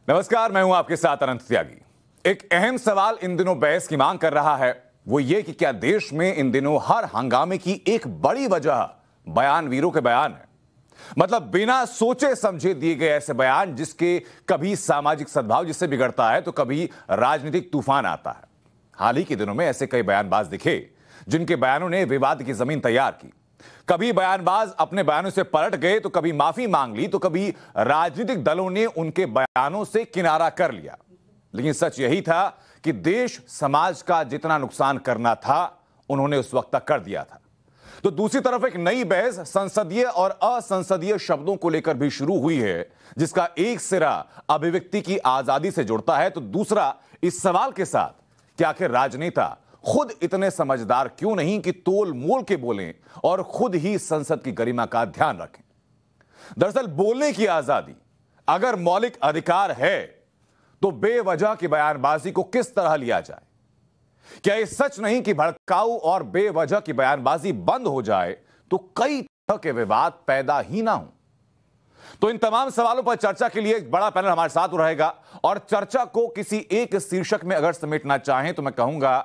नमस्कार, मैं हूं आपके साथ अनंत त्यागी। एक अहम सवाल इन दिनों बहस की मांग कर रहा है, वो ये कि क्या देश में इन दिनों हर हंगामे की एक बड़ी वजह बयानवीरों के बयान है। मतलब बिना सोचे समझे दिए गए ऐसे बयान जिसके कभी सामाजिक सद्भाव जिससे बिगड़ता है तो कभी राजनीतिक तूफान आता है। हाल ही के दिनों में ऐसे कई बयानबाज दिखे जिनके बयानों ने विवाद की जमीन तैयार की। कभी बयानबाज अपने बयानों से पलट गए तो कभी माफी मांग ली तो कभी राजनीतिक दलों ने उनके बयानों से किनारा कर लिया। लेकिन सच यही था कि देश समाज का जितना नुकसान करना था उन्होंने उस वक्त तक कर दिया था। तो दूसरी तरफ एक नई बहस संसदीय और असंसदीय शब्दों को लेकर भी शुरू हुई है, जिसका एक सिरा अभिव्यक्ति की आजादी से जुड़ता है तो दूसरा इस सवाल के साथ कि आखिर राजनेता खुद इतने समझदार क्यों नहीं कि तोल मोल के बोलें और खुद ही संसद की गरिमा का ध्यान रखें। दरअसल बोलने की आजादी अगर मौलिक अधिकार है तो बेवजह की बयानबाजी को किस तरह लिया जाए। क्या यह सच नहीं कि भड़काऊ और बेवजह की बयानबाजी बंद हो जाए तो कई तरह के विवाद पैदा ही ना हो। तो इन तमाम सवालों पर चर्चा के लिए एक बड़ा पैनल हमारे साथ रहेगा और चर्चा को किसी एक शीर्षक में अगर समेटना चाहें तो मैं कहूंगा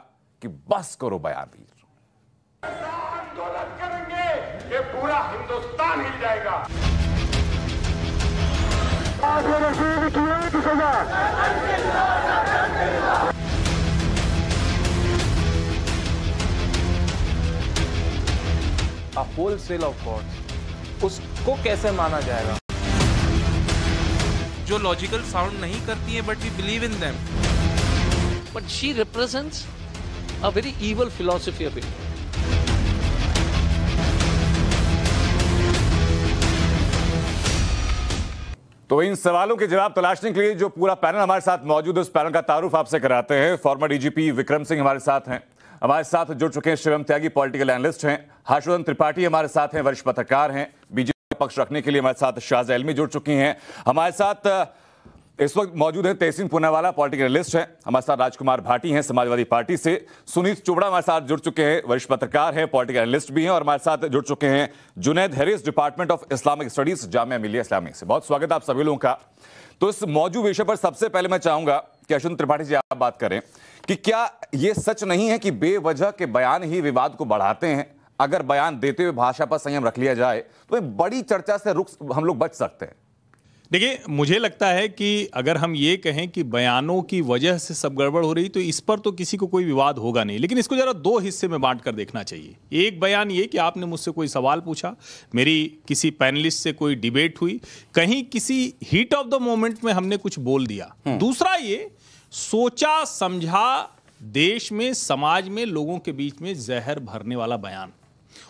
कि बस करो बयानवीर। आंदोलन करेंगे, ये पूरा हिंदुस्तान हिल जाएगा। होलसेल ऑफ गॉड्स, उसको कैसे माना जाएगा? जो लॉजिकल साउंड नहीं करती है but we believe in them. But she represents a very evil philosophy of India. तो इन सवालों के जवाब तलाशने के लिए जो पूरा पैनल हमारे साथ मौजूद है उस पैनल का तारुफ आपसे कराते हैं। फॉर्मर डीजीपी विक्रम सिंह हमारे साथ हैं, हमारे साथ जुड़ चुके हैं शिवम त्यागी, पॉलिटिकल एनालिस्ट हैं। हर्षवर्धन त्रिपाठी हमारे साथ हैं, वरिष्ठ पत्रकार हैं। बीजेपी पक्ष रखने के लिए हमारे साथ शाहज़ा इल्मी जुड़ चुकी हैं। हमारे साथ इस वक्त मौजूद है तहसीन पूनावाला, पॉलिटिकल एनालिस्ट हैं। हमारे साथ राजकुमार भाटी हैं समाजवादी पार्टी से। सुनीत चोपड़ा हमारे साथ जुड़ चुके हैं, वरिष्ठ पत्रकार हैं, पॉलिटिकल एनालिस्ट भी हैं। और हमारे साथ जुड़ चुके हैं Junaid Harris, department of Islamic studies, Jamia Millia Islamia से। बहुत स्वागत है आप सभी लोगों का। तो इस मौजूद विषय पर सबसे पहले मैं चाहूंगा कि अश्विन त्रिपाठी जी आप बात करें कि क्या यह सच नहीं है कि बेवजह के बयान ही विवाद को बढ़ाते हैं। अगर बयान देते हुए भाषा पर संयम रख लिया जाए तो बड़ी चर्चा से हम लोग बच सकते हैं। देखिए, मुझे लगता है कि अगर हम ये कहें कि बयानों की वजह से सब गड़बड़ हो रही तो इस पर तो किसी को कोई विवाद होगा नहीं, लेकिन इसको जरा दो हिस्से में बांट कर देखना चाहिए। एक बयान ये कि आपने मुझसे कोई सवाल पूछा, मेरी किसी पैनलिस्ट से कोई डिबेट हुई, कहीं किसी हीट ऑफ द मोमेंट में हमने कुछ बोल दिया। दूसरा ये सोचा समझा देश में समाज में लोगों के बीच में जहर भरने वाला बयान,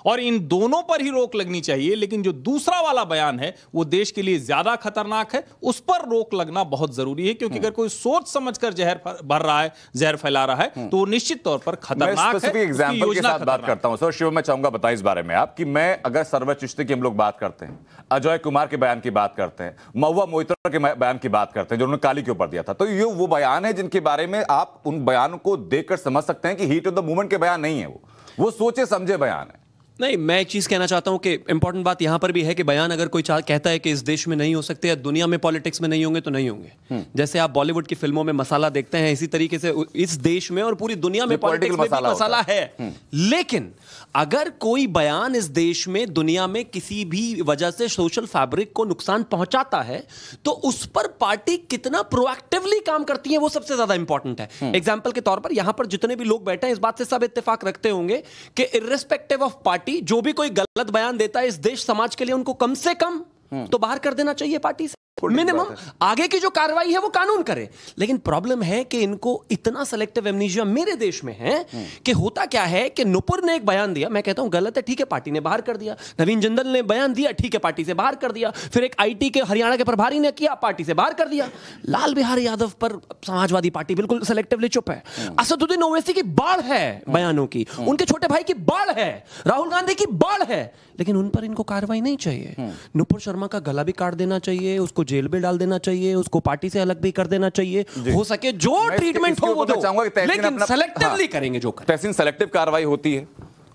और इन दोनों पर ही रोक लगनी चाहिए। लेकिन जो दूसरा वाला बयान है वो देश के लिए ज्यादा खतरनाक है, उस पर रोक लगना बहुत जरूरी है, क्योंकि अगर कोई सोच समझकर जहर भर रहा है, जहर फैला रहा है, तो वो निश्चित तौर पर खतरनाक है। एग्जांपल के साथ बात करता हूं सर शिव, मैं चाहूंगा बताएं इस बारे में आप कि मैं अगर सरवर चिश्ती की हम लोग बात करते हैं, अजय कुमार के बयान की बात करते हैं, महुआ मोइत्रा के बयान की बात करते हैं जो उन्होंने काली के ऊपर दिया था, तो ये वो बयान है जिनके बारे में आप उन बयानों को देखकर समझ सकते हैं कि हीट ऑफ द मूवमेंट के बयान नहीं है, वो सोचे समझे बयान है। नहीं, मैं एक चीज कहना चाहता हूं कि इंपॉर्टेंट बात यहां पर भी है कि बयान अगर कोई कहता है कि इस देश में नहीं हो सकते या दुनिया में पॉलिटिक्स में नहीं होंगे तो नहीं होंगे। जैसे आप बॉलीवुड की फिल्मों में मसाला देखते हैं, इसी तरीके से इस देश में और पूरी दुनिया में पॉलिटिक्स में भी मसाला है। लेकिन अगर कोई बयान इस देश में दुनिया में किसी भी वजह से सोशल फैब्रिक को नुकसान पहुंचाता है तो उस पर पार्टी कितना प्रोएक्टिवली काम करती है वो सबसे ज्यादा इंपॉर्टेंट है। एग्जाम्पल के तौर पर यहां पर जितने भी लोग बैठे हैं इस बात से सब इत्तेफाक रखते होंगे कि इर्रेस्पेक्टिव ऑफ पार्टी जो भी कोई गलत बयान देता है इस देश समाज के लिए उनको कम से कम तो बाहर कर देना चाहिए पार्टी से। मिनिमम आगे की जो कार्रवाई है वो कानून करे। लेकिन प्रॉब्लम है कि इनको इतना सेलेक्टिव एमनीशिया मेरे देश में है कि होता क्या है कि नुपुर ने एक बयान दिया, मैं कहता हूं गलत है, ठीक है, पार्टी ने बाहर कर दिया। नवीन जिंदल ने बयान दिया, ठीक है, पार्टी से बाहर कर दिया। फिर एक आईटी के हरियाणा के प्रभारी ने किया, पार्टी से बाहर कर दिया। लाल बिहारी यादव पर समाजवादी पार्टी बिल्कुल सेलेक्टिवली चुप है। असदुद्दीन ओवैसी की बाढ़ है बयानों की, उनके छोटे भाई की बाढ़ है, राहुल गांधी की बाढ़ है, लेकिन उन पर इनको कार्रवाई नहीं चाहिए। नुपुर शर्मा का गला भी काट देना चाहिए, उसको जेल में डाल देना चाहिए, उसको पार्टी से अलग भी कर देना चाहिए, हो सके जो ट्रीटमेंट हो वो दो, लेकिन सेलेक्टिवली करेंगे जो करें। तहसीन सेलेक्टिव कार्रवाई होती है,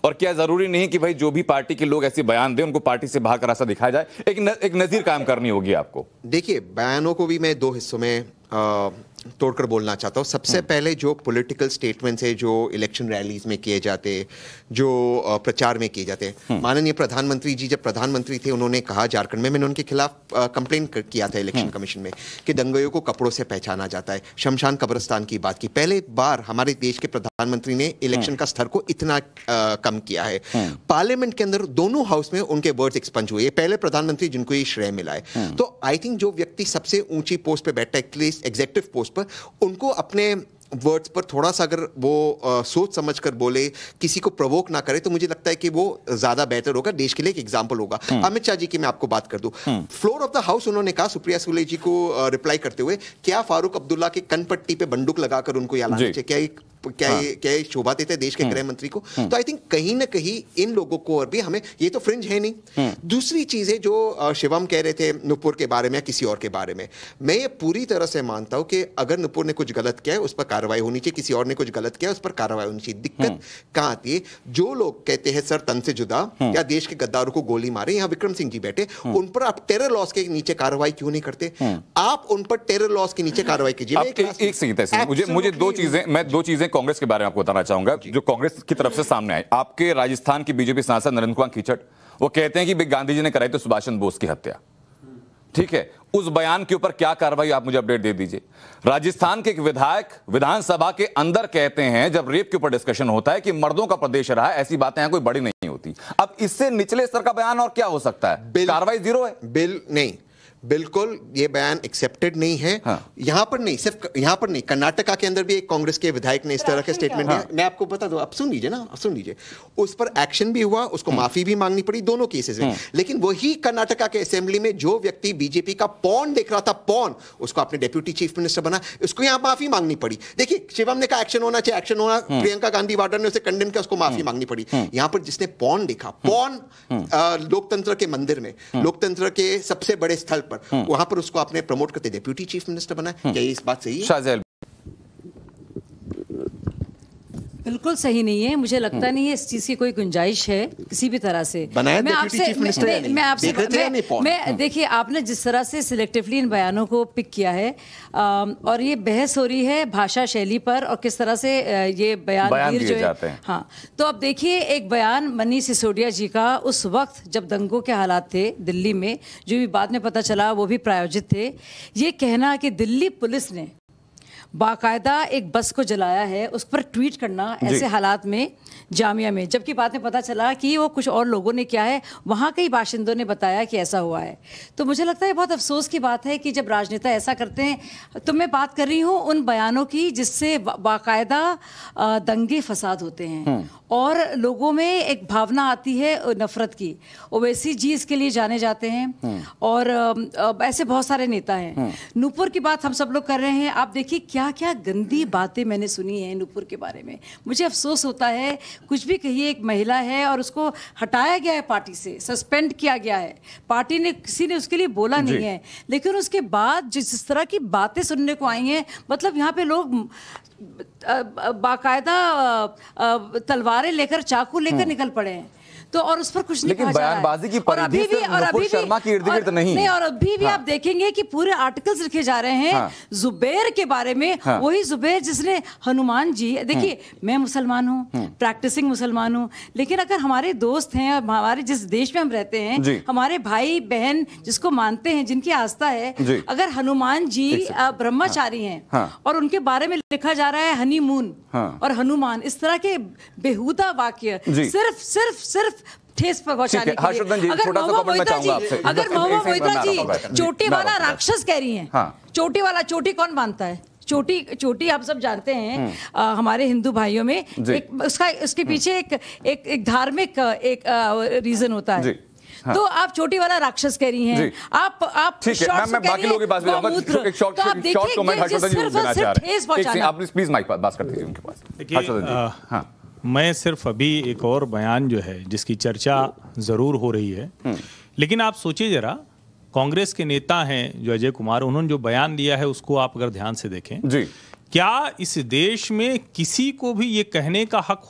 और क्या जरूरी नहीं कि भाई जो भी पार्टी के लोग ऐसे बयान दें उनको पार्टी से बाहर का रास्ता दिखाया जाए? एक नजीर कायम करनी होगी आपको। देखिए, बयानों को भी मैं दो हिस्सों में तोड़कर बोलना चाहता हूँ। सबसे पहले जो पॉलिटिकल स्टेटमेंट्स है जो इलेक्शन रैलीज में किए जाते, जो प्रचार में किए जाते हैं। माननीय प्रधानमंत्री जी जब प्रधानमंत्री थे उन्होंने कहा झारखंड में, मैंने उनके खिलाफ कंप्लेन किया था इलेक्शन कमीशन में कि दंगइयों को कपड़ों से पहचाना जाता है, शमशान कब्रिस्तान की बात की। पहले बार हमारे देश के प्रधानमंत्री ने इलेक्शन का स्तर को इतना कम किया है। पार्लियामेंट के अंदर दोनों हाउस में उनके वर्ड्स एक्सपंज हुए, पहले प्रधानमंत्री जिनको ये श्रेय मिला है। तो आई थिंक जो व्यक्ति सबसे ऊंची पोस्ट पे बैठा है, एटलीस्ट एग्जीक्यूटिव पोस्ट पर, उनको अपने वर्ड्स पर थोड़ा सा अगर वो सोच समझ कर बोले, किसी को प्रोवोक ना करे, तो मुझे लगता है कि वो ज्यादा बेहतर होगा, देश के लिए एक एग्जांपल होगा। अमित शाह जी की मैं आपको बात कर दूं, फ्लोर ऑफ द हाउस उन्होंने कहा सुप्रिया सुले जी को रिप्लाई करते हुए, क्या फारूक अब्दुल्ला के कनपट्टी पे बंदूक लगाकर उनको यहाँ लाना चाहिए? क्या ये शोभा देते देश के गृह मंत्री को? तो आई थिंक कहीं ना कहीं इन लोगों को, और भी हमें, ये तो फ्रिंज है नहीं। दूसरी चीज है जो शिवम कह रहे थे नुपुर के बारे में या किसी और के बारे में, मैं ये पूरी तरह से मानता हूं कि अगर नुपुर ने कुछ गलत किया है उस पर कार्रवाई होनी चाहिए, किसी और ने कुछ गलत किया है उस पर कार्रवाई होनी चाहिए। दिक्कत कहां आती है, जो लोग कहते हैं सर तन से जुदा या देश के गद्दारों को गोली मारे, यहाँ विक्रम सिंह जी बैठे, उन पर आप टेरर लॉस के नीचे कार्रवाई क्यों नहीं करते? आप उन पर टेरर लॉस के नीचे कार्रवाई कीजिए। मुझे दो चीजें कांग्रेस के बारे में आपको बताना चाहूंगा जो कांग्रेस की तरफ से सामने आई। आपके राजस्थान के बीजेपी सांसद नरेंद्र कुमार कीचड़, वो कहते हैं कि गांधी जी ने कराई तो सुभाष चंद्र बोस की हत्या। ठीक है, उस बयान के ऊपर क्या कार्रवाई, आप मुझे अपडेट दे दीजिए। राजस्थान के एक विधायक विधानसभा के अंदर कहते हैं जब रेप के ऊपर डिस्कशन होता है कि मर्दों का प्रदेश रहा है, ऐसी बातें कोई बड़ी नहीं होती। अब इससे निचले स्तर का बयान और क्या हो सकता है? कार्रवाई जीरो है। नहीं, बिल्कुल ये बयान एक्सेप्टेड नहीं है। यहां पर नहीं, सिर्फ यहां पर नहीं, कर्नाटका के अंदर भी एक कांग्रेस के विधायक ने इस तरह का स्टेटमेंट दिया। मैं आपको बता दूं, आप सुन लीजिए ना, आप सुन लीजिए। उस पर एक्शन भी हुआ, उसको माफी भी मांगनी पड़ी दोनों केसेस में। लेकिन वही कर्नाटका के असेंबली में जो व्यक्ति बीजेपी का पॉन देख रहा था, पॉन, उसको आपने डेप्यूटी चीफ मिनिस्टर बना, उसको यहां माफी मांगनी पड़ी। देखिए, शिवम ने कहा एक्शन होना चाहिए, एक्शन होना, प्रियंका गांधी वाड्रा ने उसे कंडेम किया, उसको माफी मांगनी पड़ी। यहां पर जिसने पॉन देखा, पॉन लोकतंत्र के मंदिर में, लोकतंत्र के सबसे बड़े स्थल पर, वहां पर को आपने प्रमोट करते डेप्यूटी चीफ मिनिस्टर बना। क्या ये इस बात सही है? बिल्कुल सही नहीं है। मुझे लगता नहीं है इस चीज की कोई गुंजाइश है किसी भी तरह से। मैं आपसे देखिए, आपने जिस तरह से सिलेक्टिवली इन बयानों को पिक किया है और ये बहस हो रही है भाषा शैली पर और किस तरह से ये बयान जो है, हाँ, तो अब देखिए एक बयान मनीष सिसोदिया जी का उस वक्त जब दंगों के हालात थे दिल्ली में, जो भी बाद में पता चला वो भी प्रायोजित थे, ये कहना कि दिल्ली पुलिस ने बाकायदा एक बस को जलाया है, उस पर ट्वीट करना ऐसे हालात में जामिया में, जबकि बाद में पता चला कि वो कुछ और लोगों ने किया है, वहाँ कई बाशिंदों ने बताया कि ऐसा हुआ है। तो मुझे लगता है बहुत अफसोस की बात है कि जब राजनेता ऐसा करते हैं। तो मैं बात कर रही हूँ उन बयानों की जिससे बाकायदा दंगे फसाद होते हैं और लोगों में एक भावना आती है नफरत की। ओवैसी जी इसके लिए जाने जाते हैं और ऐसे बहुत सारे नेता हैं। नूपुर की बात हम सब लोग कर रहे हैं, आप देखिए क्या क्या गंदी बातें मैंने सुनी हैं नूपुर के बारे में। मुझे अफसोस होता है, कुछ भी कहिए, एक महिला है और उसको हटाया गया है पार्टी से, सस्पेंड किया गया है, पार्टी ने, किसी ने उसके लिए बोला नहीं है, लेकिन उसके बाद जिस तरह की बातें सुनने को आई हैं, मतलब यहाँ पे लोग बाकायदा तलवारें लेकर, चाकू लेकर निकल पड़े हैं। तो और उस पर कुछ नहीं कहा जा रहा है। बयानबाजी की परिधि सिर्फ नुपुर शर्मा की इर्द-गिर्द नहीं, और अभी भी आप देखेंगे कि पूरे आर्टिकल्स लिखे जा रहे हैं जुबैर के बारे में। वही जुबैर जिसने हनुमान जी, देखिए मैं मुसलमान हूँ, प्रैक्टिसिंग मुसलमान हूँ, लेकिन अगर हमारे दोस्त हैं और हमारे जिस देश में हम रहते हैं, हमारे भाई बहन जिसको मानते हैं, जिनकी आस्था है, अगर हनुमान जी ब्रह्मचारी हैं और उनके बारे में लिखा जा रहा है हनीमून और हनुमान, इस तरह के बेहुदा वाक्य सिर्फ ठेस पहुंचाने के लिए। अगर महबूबा मोइत्रा जी चोटी वाला राक्षस कह रही हैं, चोटी वाला, चोटी कौन बांधता है? चोटी आप सब जानते हैं, हमारे हिंदू भाइयों में उसके पीछे एक धार्मिक एक रीजन होता है। तो आप चोटी वाला राक्षस कह रही हैं, आप मैं बाकी लोगों के पास भी जाऊंगा, एक शॉर्ट कमेंट हर्षवर्धन जी देना चाह रहे हैं। आप प्लीज माइक पास कर दीजिए उनके पास। हर्षवर्धन जी, हाँ, मैं सिर्फ अभी एक और बयान जो है जिसकी चर्चा जरूर हो रही है, लेकिन आप सोचिए जरा, कांग्रेस के नेता हैं जो अजय कुमार, उन्होंने जो बयान दिया है उसको आप अगर ध्यान से देखें क्या इस देश में किसी को भी ये कहने का हक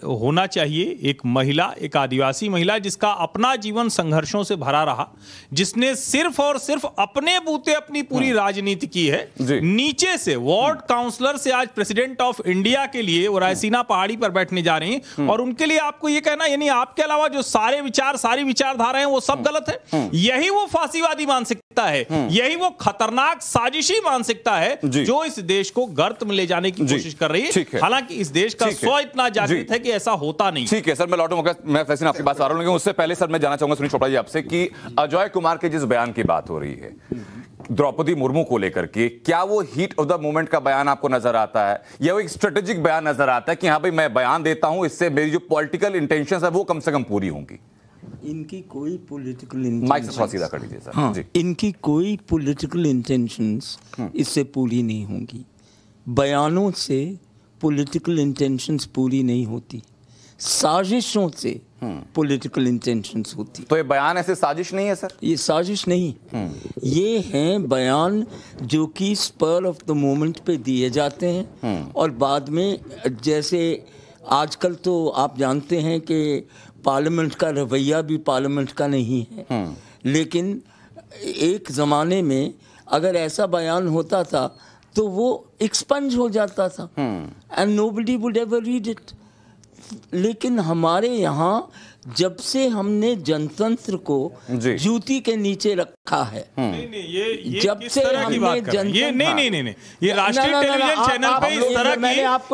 होना चाहिए, एक महिला, एक आदिवासी महिला जिसका अपना जीवन संघर्षों से भरा रहा, जिसने सिर्फ और सिर्फ अपने बूते अपनी पूरी राजनीति की है, नीचे से वार्ड काउंसलर से आज प्रेसिडेंट ऑफ इंडिया के लिए वो रायसीना पहाड़ी पर बैठने जा रही हैं, और उनके लिए आपको ये कहना, यानी आपके अलावा जो सारे विचार, सारी विचारधाराएं वो सब गलत है, यही वो फांसीवादी मानसिकता है, यही वो खतरनाक साजिशी मानसिकता है जो इस देश को गर्त में ले जाने की कोशिश कर रही है। हालांकि इस देश का स्व इतना जागृत है कि ऐसा होता नहीं। ठीक है सर, मैं लौटूंगा, मैं फैसिन आपकी बात आ रहा हूं, लेकिन उससे पहले सर मैं जानना चाहूंगा सुनील चोपड़ा जी आपसे कि अजय कुमार के जिस बयान की बात हो रही है द्रौपदी मुर्मू को लेकर के, क्या वो हीट ऑफ द मोमेंट का बयान आपको नजर आता है, या वो एक स्ट्रेटेजिक बयान नजर आता है कि हाँ भाई मैं बयान देता हूं, इससे मेरी जो पॉलिटिकल इंटेंशंस है वो कम से कम पूरी होंगी? इनकी कोई पॉलिटिकल माइक से थोड़ा सीधा कर लीजिए सर। हाँ, इनकी कोई पॉलिटिकल इंटेंशंस इससे पूरी नहीं होंगी। बयानों से पॉलिटिकल इंटेंशंस पूरी नहीं होती, साजिशों से पॉलिटिकल इंटेंशंस होती। तो ये बयान ऐसे साजिश नहीं है सर? ये साजिश नहीं, ये हैं बयान जो कि स्पर ऑफ द मोमेंट पे दिए जाते हैं, और बाद में, जैसे आजकल तो आप जानते हैं कि पार्लियामेंट का रवैया भी पार्लियामेंट का नहीं है, लेकिन एक ज़माने में अगर ऐसा बयान होता था तो वो एक्सपंज हो जाता था and nobody would ever read it. लेकिन हमारे यहाँ जब से हमने जनतंत्र को जूती के नीचे रखा है, ये जब से हमने नहीं, ये राष्ट्रीय टेलीविजन चैनल पे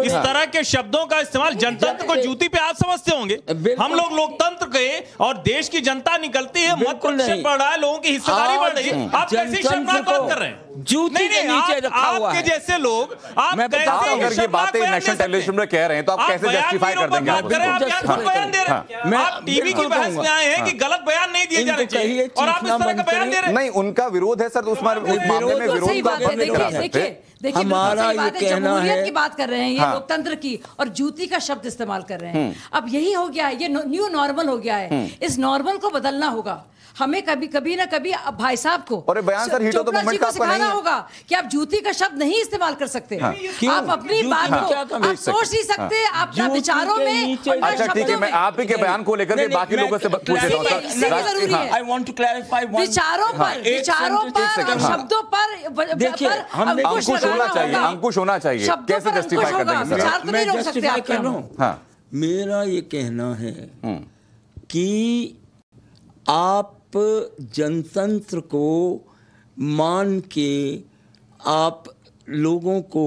इस तरह के शब्दों का इस्तेमाल, जनतंत्र को जूती पे आप समझते होंगे, हम लोग लोकतंत्र के और देश की जनता निकलती है, मत प्रतिशत बढ़ रहा है, लोगों की हिस्सेदारी बढ़ रही है, आप कैसी शर्मनाक बात कर रहे हैं? जूती के नीचे रखा हुआ है। आपके जैसे लोग, आप अगर ये बातें नेशनल टेलीविजन में कह रहे हैं तो आप कैसे जस्टिफाई कर देंगे? आप बयान दे रहे हैं, आप टीवी की बहस में आए हैं कि गलत बयान नहीं दिए जाने चाहिए, और आप इस तरह का बयान दे रहे हैं। नहीं, उनका विरोध है सर, उस मामले में विरोध। देखिए हमारा ये कहना है की बात कर रहे हैं, ये लोकतंत्र की, और जूती का शब्द इस्तेमाल कर रहे हैं। अब यही हो गया है, ये न्यू नॉर्मल हो गया है, इस नॉर्मल को बदलना होगा हमें। कभी ना कभी भाई साहब को और बयान sir heat of the moment का आपका नहीं होगा कि आप जूती का शब्द नहीं इस्तेमाल कर सकते। आप अपनी बात को आप सोच नहीं सकते, आपका विचारों में। अच्छा ठीक है, मैं आप ही के बयान को लेकर के बाकी लोगों से पूछ लेता हूं। आई वांट टू क्लैरिफाई विचारों पर और शब्दों पर देखिए, अंकुश होना चाहिए, अंकुश होना चाहिए, कैसे जस्टिफाई कर देंगे? विचार तो नहीं रोक सकते आप। मेरा ये कहना है कि आप जनतंत्र को मान के आप लोगों को,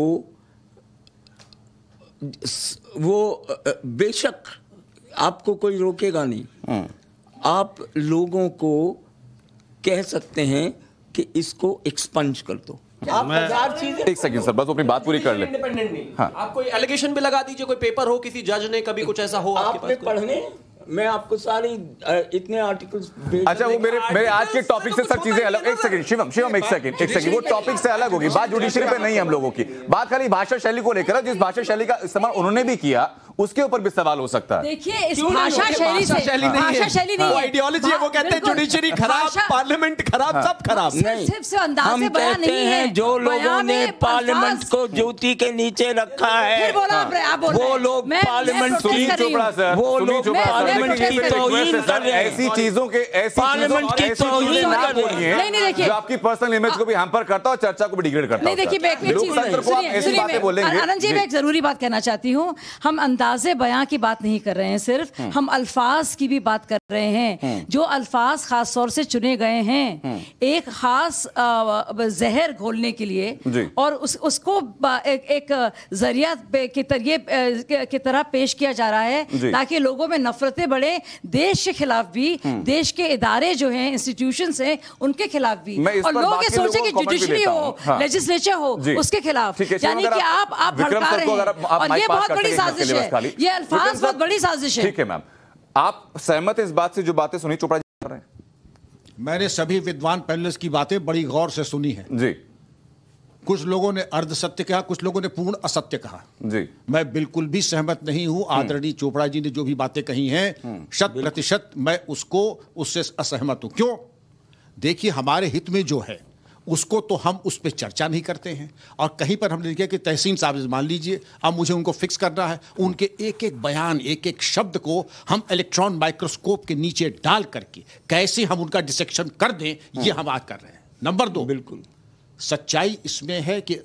वो बेशक आपको कोई रोकेगा नहीं, आप लोगों को कह सकते हैं कि इसको एक्सपंज कर दो। आप एक सेकंड सर, बस अपनी बात पूरी कर ले। इंडिपेंडेंट नहीं, आप कोई एलिगेशन भी लगा दीजिए, कोई पेपर हो, किसी जज ने कभी कुछ ऐसा हो आपके पास पढ़ने, मैं आपको सारी इतने आर्टिकल्स। अच्छा, वो मेरे आज के टॉपिक से सब चीजें अलग। एक सेकंड शिवम, एक सेकंड, वो टॉपिक से अलग होगी बात, जुडिशरी पे नहीं है हम लोगों की बात, खाली भाषा शैली को लेकर। जिस भाषा शैली का इस्तेमाल उन्होंने भी किया उसके ऊपर भी सवाल हो सकता है। देखिए, इस भाषा शैली से भाषा शैली नहीं है, आइडियोलॉजी है। वो कहते हैं जुडिशरी खराब, पार्लियामेंट खराब, सब खराब। सिर्फ अंदाज हम से बयान नहीं है, जो लोगों ने पार्लियामेंट को जूती के नीचे रखा है, वो लोग पार्लियामेंट की तौहीन कर रहे हैं। ऐसी चीजों के पार्लियामेंट की तौहीन कर रहे हैं जो आपकी पर्सनल इमेज को भी हैम्पर करता है और चर्चा को भी डिग्रेड करता है। नहीं, देखिए, लोकतंत्र को आप ऐसी बातें बोलेंगे। आनंद जी, मैं एक जरूरी बात कहना चाहती हूँ, हम अंदाजे बयां की बात नहीं कर रहे हैं, सिर्फ हम अल्फाज की भी बात कर रहे हैं। जो अल्फाज खास तौर से चुने गए हैं एक खास जहर घोलने के लिए, और उसको एक जरिया की तरह पेश किया जा रहा है ताकि लोगों में नफरतें बढ़े, देश के खिलाफ भी, देश के इदारे जो हैं, इंस्टीट्यूशंस हैं, उनके खिलाफ भी, और लोग ये सोचे कि जुडिशरी हो, लेजिस्लेचर हो, उसके खिलाफ। यानी कि आप भड़का रहे हैं, और ये बहुत बड़ी साजिश है, ये अल्फाज बहुत बड़ी साजिश है। ठीक है मैम, आप सहमत हैं इस बात से जो बातें सुनील चोपड़ा जी कर रहे हैं? मैंने सभी विद्वान पैनलिस्ट की बातें बड़ी गौर से सुनी है जी। कुछ लोगों ने अर्ध सत्य कहा, कुछ लोगों ने पूर्ण असत्य कहा जी। मैं बिल्कुल भी सहमत नहीं हूं। आदरणीय चोपड़ा जी ने जो भी बातें कही हैं 100% मैं उससे असहमत हूं। क्यों? देखिए, हमारे हित में जो है उसको तो हम उस पर चर्चा नहीं करते हैं। और कहीं पर हमने देखा कि तहसीन साहब, मान लीजिए, अब मुझे उनको फिक्स करना है, उनके एक एक बयान, एक एक शब्द को हम इलेक्ट्रॉन माइक्रोस्कोप के नीचे डाल करके कैसे हम उनका डिसेक्शन कर दें, ये हम आज कर रहे हैं। नंबर 2, बिल्कुल सच्चाई इसमें है कि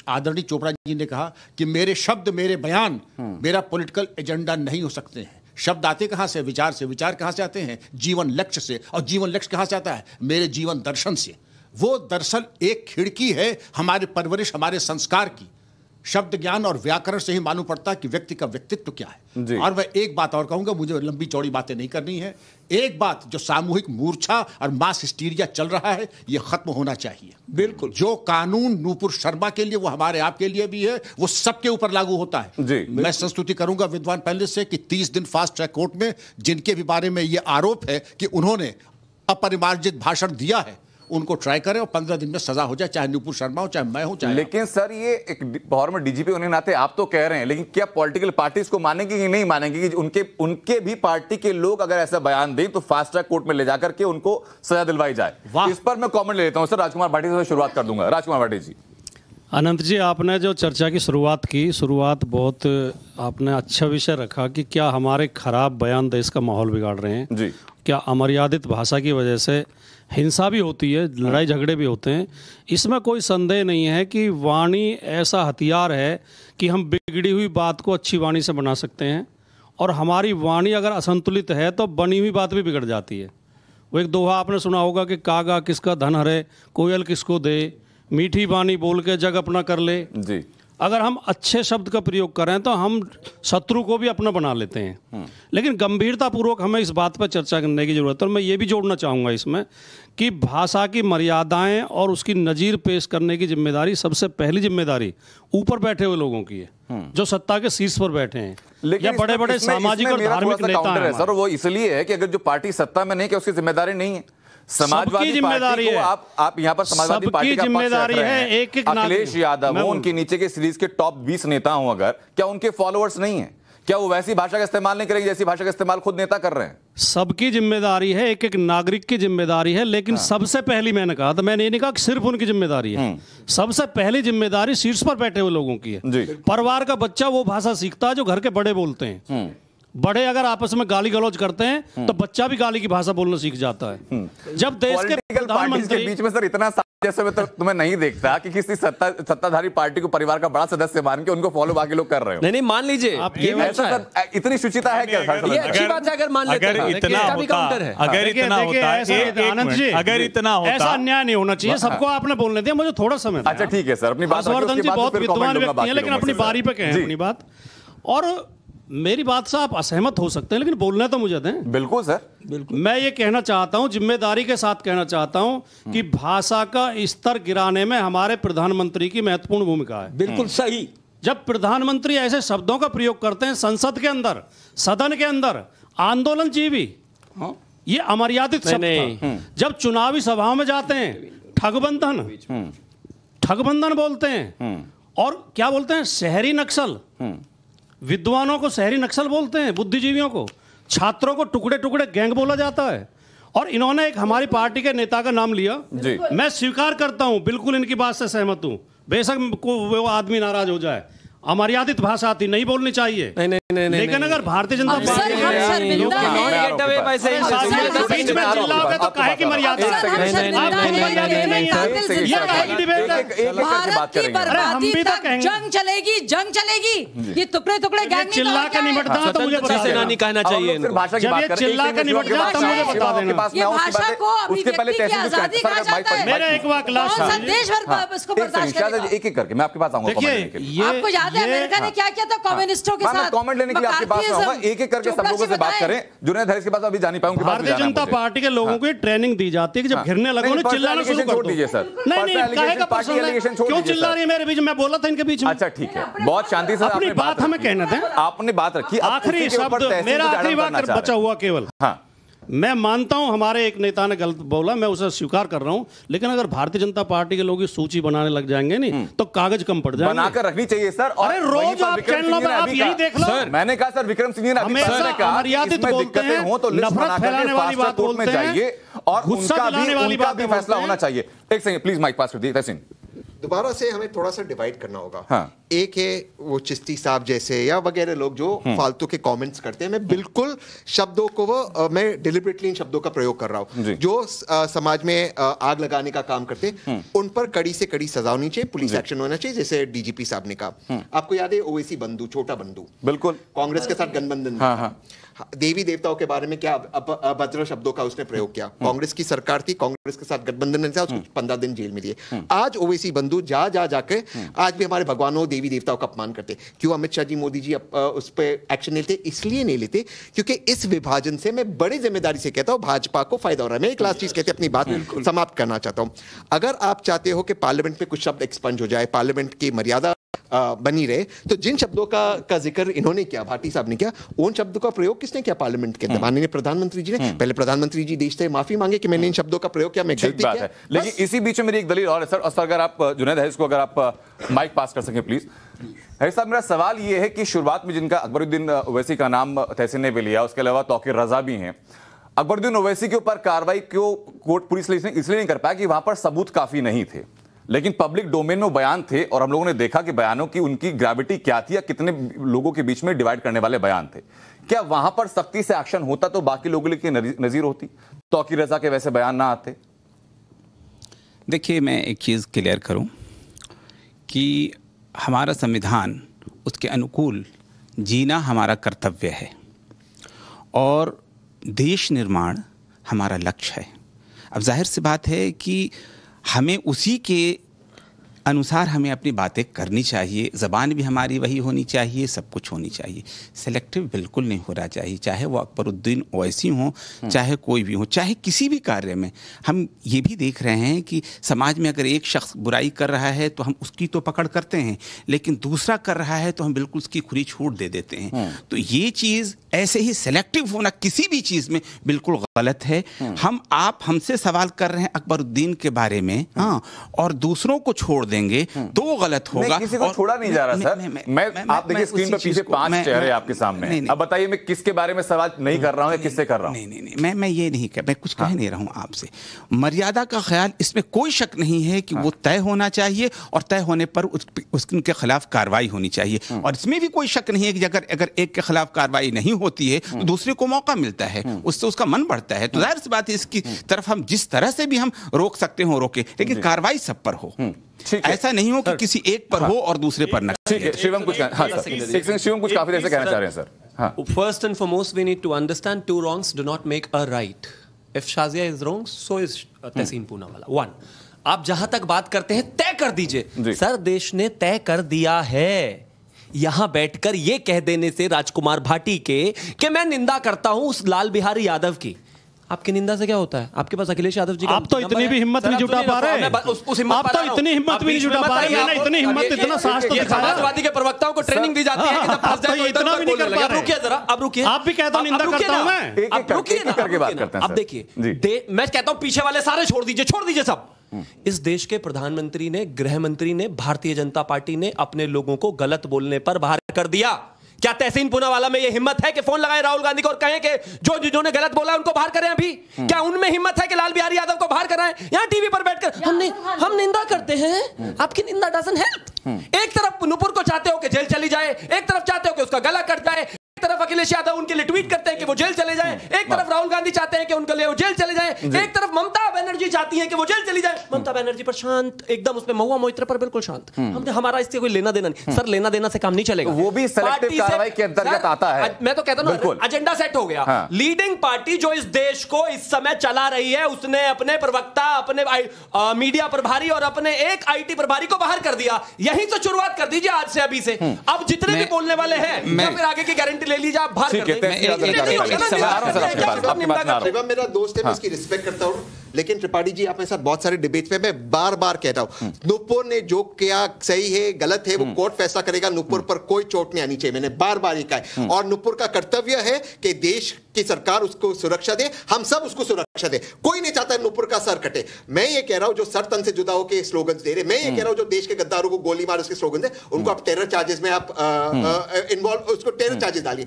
आदरणीय चोपड़ा जी ने कहा कि मेरे शब्द, मेरे बयान मेरा पॉलिटिकल एजेंडा नहीं हो सकते हैं। शब्द आते कहां से? विचार से। विचार कहां से आते हैं? जीवन लक्ष्य से। और जीवन लक्ष्य कहां से आता है? मेरे जीवन दर्शन से। वो दर्शन एक खिड़की है हमारे परवरिश, हमारे संस्कार की। शब्द ज्ञान और व्याकरण से ही मालूम पड़ता है कि व्यक्ति का व्यक्तित्व क्या है। और मैं एक बात और कहूंगा, मुझे लंबी चौड़ी बातें नहीं करनी है। एक बात, जो सामूहिक मूर्छा और मास हिस्टीरिया चल रहा है, यह खत्म होना चाहिए। बिल्कुल। जो कानून नूपुर शर्मा के लिए, वो हमारे आपके लिए भी है, वो सबके ऊपर लागू होता है। मैं संस्तुति करूंगा विद्वान पैनलिस्ट से कि 30 दिन फास्ट ट्रैक कोर्ट में जिनके भी बारे में यह आरोप है कि उन्होंने अपरिमार्जित भाषण दिया है, उनको ट्राई करें और 15 दिन में सजा हो जाए, चाहे नुपुर शर्मा हो, चाहे मैं हूं, चाहे। लेकिन सर, ये एक फॉर्मर डीजीपी होने नाते आप तो कह रहे हैं, लेकिन क्या पॉलिटिकल पार्टी इसको मानेंगी कि नहीं मानेंगी कि उनके भी पार्टी के लोग अगर ऐसा बयान दें तो फास्ट ट्रैक कोर्ट में ले जाकर के उनको सजा दिलवाई जाए? इस पर मैं कमेंट ले लेता हूं सर। राजकुमार भाटी से शुरुआत कर दूंगा। राजकुमार भाटी जी। अनंत जी, आपने जो चर्चा की शुरुआत बहुत आपने अच्छा विषय रखा कि क्या हमारे खराब बयान देश का माहौल बिगाड़ रहे हैं जी। क्या अमर्यादित भाषा की वजह से हिंसा भी होती है, लड़ाई झगड़े भी होते हैं। इसमें कोई संदेह नहीं है कि वाणी ऐसा हथियार है कि हम बिगड़ी हुई बात को अच्छी वाणी से बना सकते हैं, और हमारी वाणी अगर असंतुलित है तो बनी हुई बात भी बिगड़ जाती है। वो एक दोहा आपने सुना होगा कि कागा किसका धन हरे, कोयल किसको दे, मीठी वाणी बोल के जग अपना कर ले जी। अगर हम अच्छे शब्द का प्रयोग करें तो हम शत्रु को भी अपना बना लेते हैं। लेकिन गंभीरतापूर्वक हमें इस बात पर चर्चा करने की जरूरत है। और मैं ये भी जोड़ना चाहूँगा इसमें कि भाषा की मर्यादाएं और उसकी नज़ीर पेश करने की जिम्मेदारी, सबसे पहली जिम्मेदारी ऊपर बैठे हुए लोगों की है, जो सत्ता के शीर्ष पर बैठे हैं या बड़े बड़े सामाजिक और धार्मिक नेता हैं। सर, वो इसलिए है कि अगर जो पार्टी सत्ता में नहीं, क्या उसकी जिम्मेदारी नहीं है? समाजवादी जिम्मेदारी पार्टी को आप यहाँ पर समाजवादी पार्टी का जिम्मेदारी है। एक अखिलेश यादव हो, उनके नीचे के सीरीज के टॉप 20 नेता हो, अगर क्या उनके फॉलोअर्स नहीं है? क्या वो वैसी भाषा का इस्तेमाल नहीं करेंगे जैसी भाषा का इस्तेमाल खुद नेता कर रहे हैं? सबकी जिम्मेदारी है, एक एक नागरिक की जिम्मेदारी है। लेकिन सबसे पहली, मैंने कहा था, मैंने ये नहीं कहा कि सिर्फ उनकी जिम्मेदारी है। सबसे पहली जिम्मेदारी शीर्ष पर बैठे हुए लोगों की है। परिवार का बच्चा वो भाषा सीखता है जो घर के बड़े बोलते हैं। बड़े अगर आपस में गाली गलौज करते हैं तो बच्चा भी गाली की भाषा बोलना सीख जाता है। जब देश के प्रधानमंत्री के बीच में सर इतना जैसे मैं तो तुम्हें नहीं देखता कि किसी सत्ताधारी पार्टी को परिवार का बड़ा सदस्य मान के उनको फॉलो बाकी लोग कर रहे हो। नहीं, मान लीजिए इतनी शुचिता है क्या? ये अच्छी बात है अगर मान लेते हैं। अगर इतना होता ऐसा अन्याय नहीं होना चाहिए। सबको आपने बोलने दिया, मुझे थोड़ा समय। अच्छा ठीक है सर, अपनी बात। हर्षवर्धन जी बहुत विद्वान व्यक्ति हैं, लेकिन अपनी बारी पे कहें अपनी बात। और मेरी बात से आप असहमत हो सकते हैं, लेकिन बोलना तो मुझे दें। बिल्कुल सर, बिल्कुल। मैं ये कहना चाहता हूं, जिम्मेदारी के साथ कहना चाहता हूं कि भाषा का स्तर गिराने में हमारे प्रधानमंत्री की महत्वपूर्ण भूमिका है। बिल्कुल सही। जब प्रधानमंत्री ऐसे शब्दों का प्रयोग करते हैं संसद के अंदर, सदन के अंदर, आंदोलन जीवी, ये अमर्यादित शब्द था। जब चुनावी सभाओं में जाते हैं, ठगबंधन बोलते हैं, और क्या बोलते हैं, शहरी नक्सल। विद्वानों को शहरी नक्सल बोलते हैं, बुद्धिजीवियों को, छात्रों को टुकड़े टुकड़े गैंग बोला जाता है। और इन्होंने एक हमारी पार्टी के नेता का नाम लिया। मैं स्वीकार करता हूं, बिल्कुल इनकी बात से सहमत हूं, बेशक वो आदमी नाराज हो जाए। अमर्यादित भाषा आती नहीं बोलनी चाहिए। लेकिन अगर भारतीय जनता पार्टी बीच में चिल्लाओगे तो काहे की मर्यादा? जंग चलेगी, ये टुकड़े टुकड़े गैंग चिल्ला के निपटता तो मुझे बता देना। नहीं कहना चाहिए। जब ये चिल्ला के निपट जाता मुझे बता देना। भाषा को अभिव्यक्ति की आजादी कहा जाता है। मेरा एक वाक लास्ट देश भर इसको बर्दाश्त करेगा। एक-एक करके मैं आपके पास आऊंगा। देखिए, आपको याद है अमेरिका ने क्या किया था कम्युनिस्टों के साथ? कमेंट लेने के लिए आपके पास आऊंगा। एक-एक करके सब लोगों से बात करें। जुनैद हरीश के पास अभी जा नहीं पाऊंगा। भारतीय जनता पार्टी के लोगों को ट्रेनिंग दी जाती है कि जब घिरने लगो ना चिल्लाना शुरू कर दो। क्यों चिल्ला रही है मेरे बीच में? बोला था इनके बीच में। अच्छा ठीक है, बहुत शांति से अपनी बात हमें कहना था। आपने बात रखी। आखिरी शब्द, मेरा आखिरी बात बचा हुआ केवल। हाँ, मैं मानता हूं हमारे एक नेता ने गलत बोला, मैं उसे स्वीकार कर रहा हूं, लेकिन अगर भारतीय जनता पार्टी के लोग सूची बनाने लग जाएंगे नहीं तो कागज कम पड़ जाएंगे। बनाकर रखनी चाहिए सर। अरे रोज आप चैनलों पे आप यही देख लो। मैंने कहा सर, विक्रम सिंह ने अमर्यादित बोलते हैं, नफरत फैलाने वाली बात बोलते हैं, और गुस्सा दिलाने वाली बात भी फैसला होना चाहिए। एक सेकंड प्लीज, माइक पास कर दीजिए तहसीन। दोबारा से हमें थोड़ा सा डिवाइड करना होगा। हाँ। एक है वो चिश्ती साहब जैसे या वगैरह लोग जो फालतू के कमेंट्स करते हैं। मैं बिल्कुल शब्दों को मैं डिलिबरेटली इन शब्दों का प्रयोग कर रहा हूं। जो समाज में आग लगाने का काम करते उन पर कड़ी से कड़ी सजा होनी चाहिए, पुलिस एक्शन होना चाहिए, जैसे डीजीपी साहब ने कहा। आपको याद है ओवैसी बंधु, छोटा बंधु, बिल्कुल कांग्रेस के साथ गठबंधन, देवी देवताओं के बारे में क्या अभद्र शब्दों का उसने प्रयोग किया। कांग्रेस की सरकार थी, कांग्रेस के साथ गठबंधन में था, उसको 15 दिन जेल में दिए। आज ओवैसी बंधु जाके आज भी हमारे भगवानों देवी देवताओं का अपमान करते। क्यों अमित शाह जी, मोदी जी उस पर एक्शन नहीं लेते? इसलिए नहीं लेते क्योंकि इस विभाजन से मैं बड़ी जिम्मेदारी से कहता हूं भाजपा को फायदा हो रहा है। मैं एक लास्ट चीज कहते अपनी बात समाप्त करना चाहता हूं। अगर आप चाहते हो कि पार्लियामेंट में कुछ शब्द एक्सपंज हो जाए, पार्लियामेंट की मर्यादा बनी रहे, तो जिन शब्दों का जिक्र इन्होंने किया, भाटी साहब ने किया, उन शब्दों का प्रयोग किसने किया पार्लियामेंट के अंदर? माननीय प्रधानमंत्री जी ने। पहले प्रधानमंत्री जी देश से माफी मांगे कि मैंने इन शब्दों का प्रयोग किया, मैं गलती किया। लेकिन इसी बीच में मेरी एक दलील और है सर, और सर अगर आप जुनैद हैरिस को अगर आप माइक पास कर सकें प्लीज। हैरिस साहब, मेरा सवाल ये है कि शुरुआत में जिनका अकबरुद्दीन ओवैसी का नाम तहसीन ने भी लिया, उसके अलावा तौकीर रजा भी हैं, अकबरुद्दीन ओवैसी के ऊपर कार्रवाई को कोर्ट पुलिस इसलिए नहीं कर पाया कि वहां पर सबूत काफी नहीं थे, लेकिन पब्लिक डोमेन में बयान थे और हम लोगों ने देखा कि बयानों की उनकी ग्रेविटी क्या थी या कितने लोगों के बीच में डिवाइड करने वाले बयान थे। क्या वहां पर सख्ती से एक्शन होता तो बाकी लोगों के लिए नजीर होती? तौकीर रजा के वैसे बयान ना आते? देखिए, मैं एक चीज़ क्लियर करूं कि हमारा संविधान, उसके अनुकूल जीना हमारा कर्तव्य है और देश निर्माण हमारा लक्ष्य है। अब जाहिर सी बात है कि हमें उसी के अनुसार हमें अपनी बातें करनी चाहिए, ज़बान भी हमारी वही होनी चाहिए, सब कुछ होनी चाहिए। सेलेक्टिव बिल्कुल नहीं होना चाहिए, चाहे वो अकबरुद्दीन ओवैसी हो, चाहे कोई भी हो, चाहे किसी भी कार्य में। हम ये भी देख रहे हैं कि समाज में अगर एक शख्स बुराई कर रहा है तो हम उसकी तो पकड़ करते हैं, लेकिन दूसरा कर रहा है तो हम बिल्कुल उसकी खुली छूट दे देते हैं। तो ये चीज़ ऐसे ही सेलेक्टिव होना किसी भी चीज़ में बिल्कुल गलत है। आप हमसे सवाल कर रहे हैं अकबरुद्दीन के बारे में, हाँ, और दूसरों को छोड़ देंगे तो वो गलत होगा। किसी को छोड़ा नहीं जा रहा सर। मैं आप देखिए स्क्रीन पर पीछे 5 चेहरे आपके सामने। अब बताइए मैं किसके बारे में सवाल नहीं कर रहा हूं या किससे कर रहा हूं? नहीं, मैं ये नहीं कर, मैं कुछ कह नहीं रहा हूं आपसे। मर्यादा का ख्याल, इसमें कोई शक नहीं है कि वो तय होना चाहिए और तय होने पर उसके खिलाफ कार्रवाई होनी चाहिए। और इसमें भी कोई शक नहीं है कि अगर एक के खिलाफ कार्रवाई नहीं होती है तो दूसरे को मौका मिलता है, उससे उसका मन बढ़ता है। तो जाहिर सी बात है इसकी तरफ हम जिस तरह से भी हम रोक सकते हो रोके, लेकिन कार्रवाई सब पर हो। ऐसा नहीं हो कि किसी एक पर हो और दूसरे पर न। ठीक है, शिवम कुछ शिवम कुछ काफी देर से कहना चाह रहे हैं sir. First and foremost, we need to understand 2 wrongs do not make a right. If Shazia is wrong, so is तहसीन पूनावाला। 1, आप जहां तक बात करते हैं तय कर दीजिए। सर, देश ने तय कर दिया है। यहां बैठकर ये कह देने से राजकुमार भाटी के कि मैं निंदा करता हूं उस लाल बिहारी यादव की, आपकी निंदा से क्या होता है? आपके पास अखिलेश यादव जी का आप तो इतनी भी हिम्मत नहीं जुटा पा रहे हैं। आप तो इतनी हिम्मत भी नहीं जुटा पा रहे हैं। इतनी हिम्मत, इतना साहस तो दिखाया। समाजवादी के प्रवक्ताओं को ट्रेनिंग दी जाती है कि जब फंस जाए तो इतना भी नहीं कर पा रहे। रुकिए जरा, अब रुकिए। आप भी कहते हो निंदा करता हूं मैं। अब रुकिए ना, करके बात करते हैं। अब देखिए, मैं कहता हूं पीछे वाले सारे छोड़ दीजिए सब। इस देश के प्रधानमंत्री ने, गृह मंत्री ने, भारतीय जनता पार्टी ने अपने लोगों को गलत बोलने पर बाहर कर दिया। क्या तहसीन पूनावाला में ये हिम्मत है कि फोन लगाए राहुल गांधी को और कहें कि जो जिन्होंने गलत बोला उनको बाहर करें? अभी क्या उनमें हिम्मत है कि लाल बिहारी यादव को बाहर कराएं? यहाँ टीवी पर बैठकर हम निंदा करते हैं, आपकी निंदा डजंट हेल्प। एक तरफ नुपुर को चाहते हो कि जेल चली जाए, एक तरफ चाहते हो कि उसका गला कट जाए, एक तरफ अखिलेश यादव उनके लिए ट्वीट करते हैं कि वो जेल चले जाएं, एक तरफ राहुल गांधी चाहते हैं कि उनके लिए वो जेल चले जाएं, एक तरफ ममता बनर्जी चाहती हैं कि वो जेल चली जाए। ममता बनर्जी पर शांत एकदम, उसमें महुआ मोइत्रा पर बिल्कुल शांत। हमने, हमारा इससे कोई लेना देना नहीं। सर, लेना देना से काम नहीं चलेगा। वो भी सेलेक्टिव कार्रवाई के अंतर्गत आता है। मैं तो कहता हूं एजेंडा सेट हो गया। लीडिंग पार्टी जो इस देश को इस समय चला रही है, उसने अपने प्रवक्ता, अपने मीडिया प्रभारी और अपने एक आईटी प्रभारी को बाहर कर दिया। यहीं से शुरुआत कर दीजिए आज से, अभी से। अब जितने भी बोलने वाले हैं, फिर आगे की गारंटी ले ली आप बाहर कर दें। मेरा दोस्त है, मैं उसकी रिस्पेक्ट करता हूँ, लेकिन त्रिपाठी जी आप मेरे साथ बहुत सारे डिबेट्स में मैं बार बार कहता हूँ, नूपुर ने जो किया सही है गलत है वो कोर्ट फैसला करेगा, नूपुर पर कोई चोट नहीं आनी चाहिए, मैंने बार बार ये कहा है। और नूपुर का कर्तव्य है कि देश की सरकार उसको सुरक्षा दे, हम सब उसको सुरक्षा दे, कोई नहीं चाहता नूपुर का सर कटे। मैं ये कह रहा हूं जो सर तन से जुदा होकर स्लोगन दे रहे, मैं ये कह रहा हूं जो देश के गद्दारों को गोली मार उसके स्लोगन दे, उनको आप टेरर चार्जेस में आप इन्वॉल्व, उसको टेरर चार्जेस डालिए।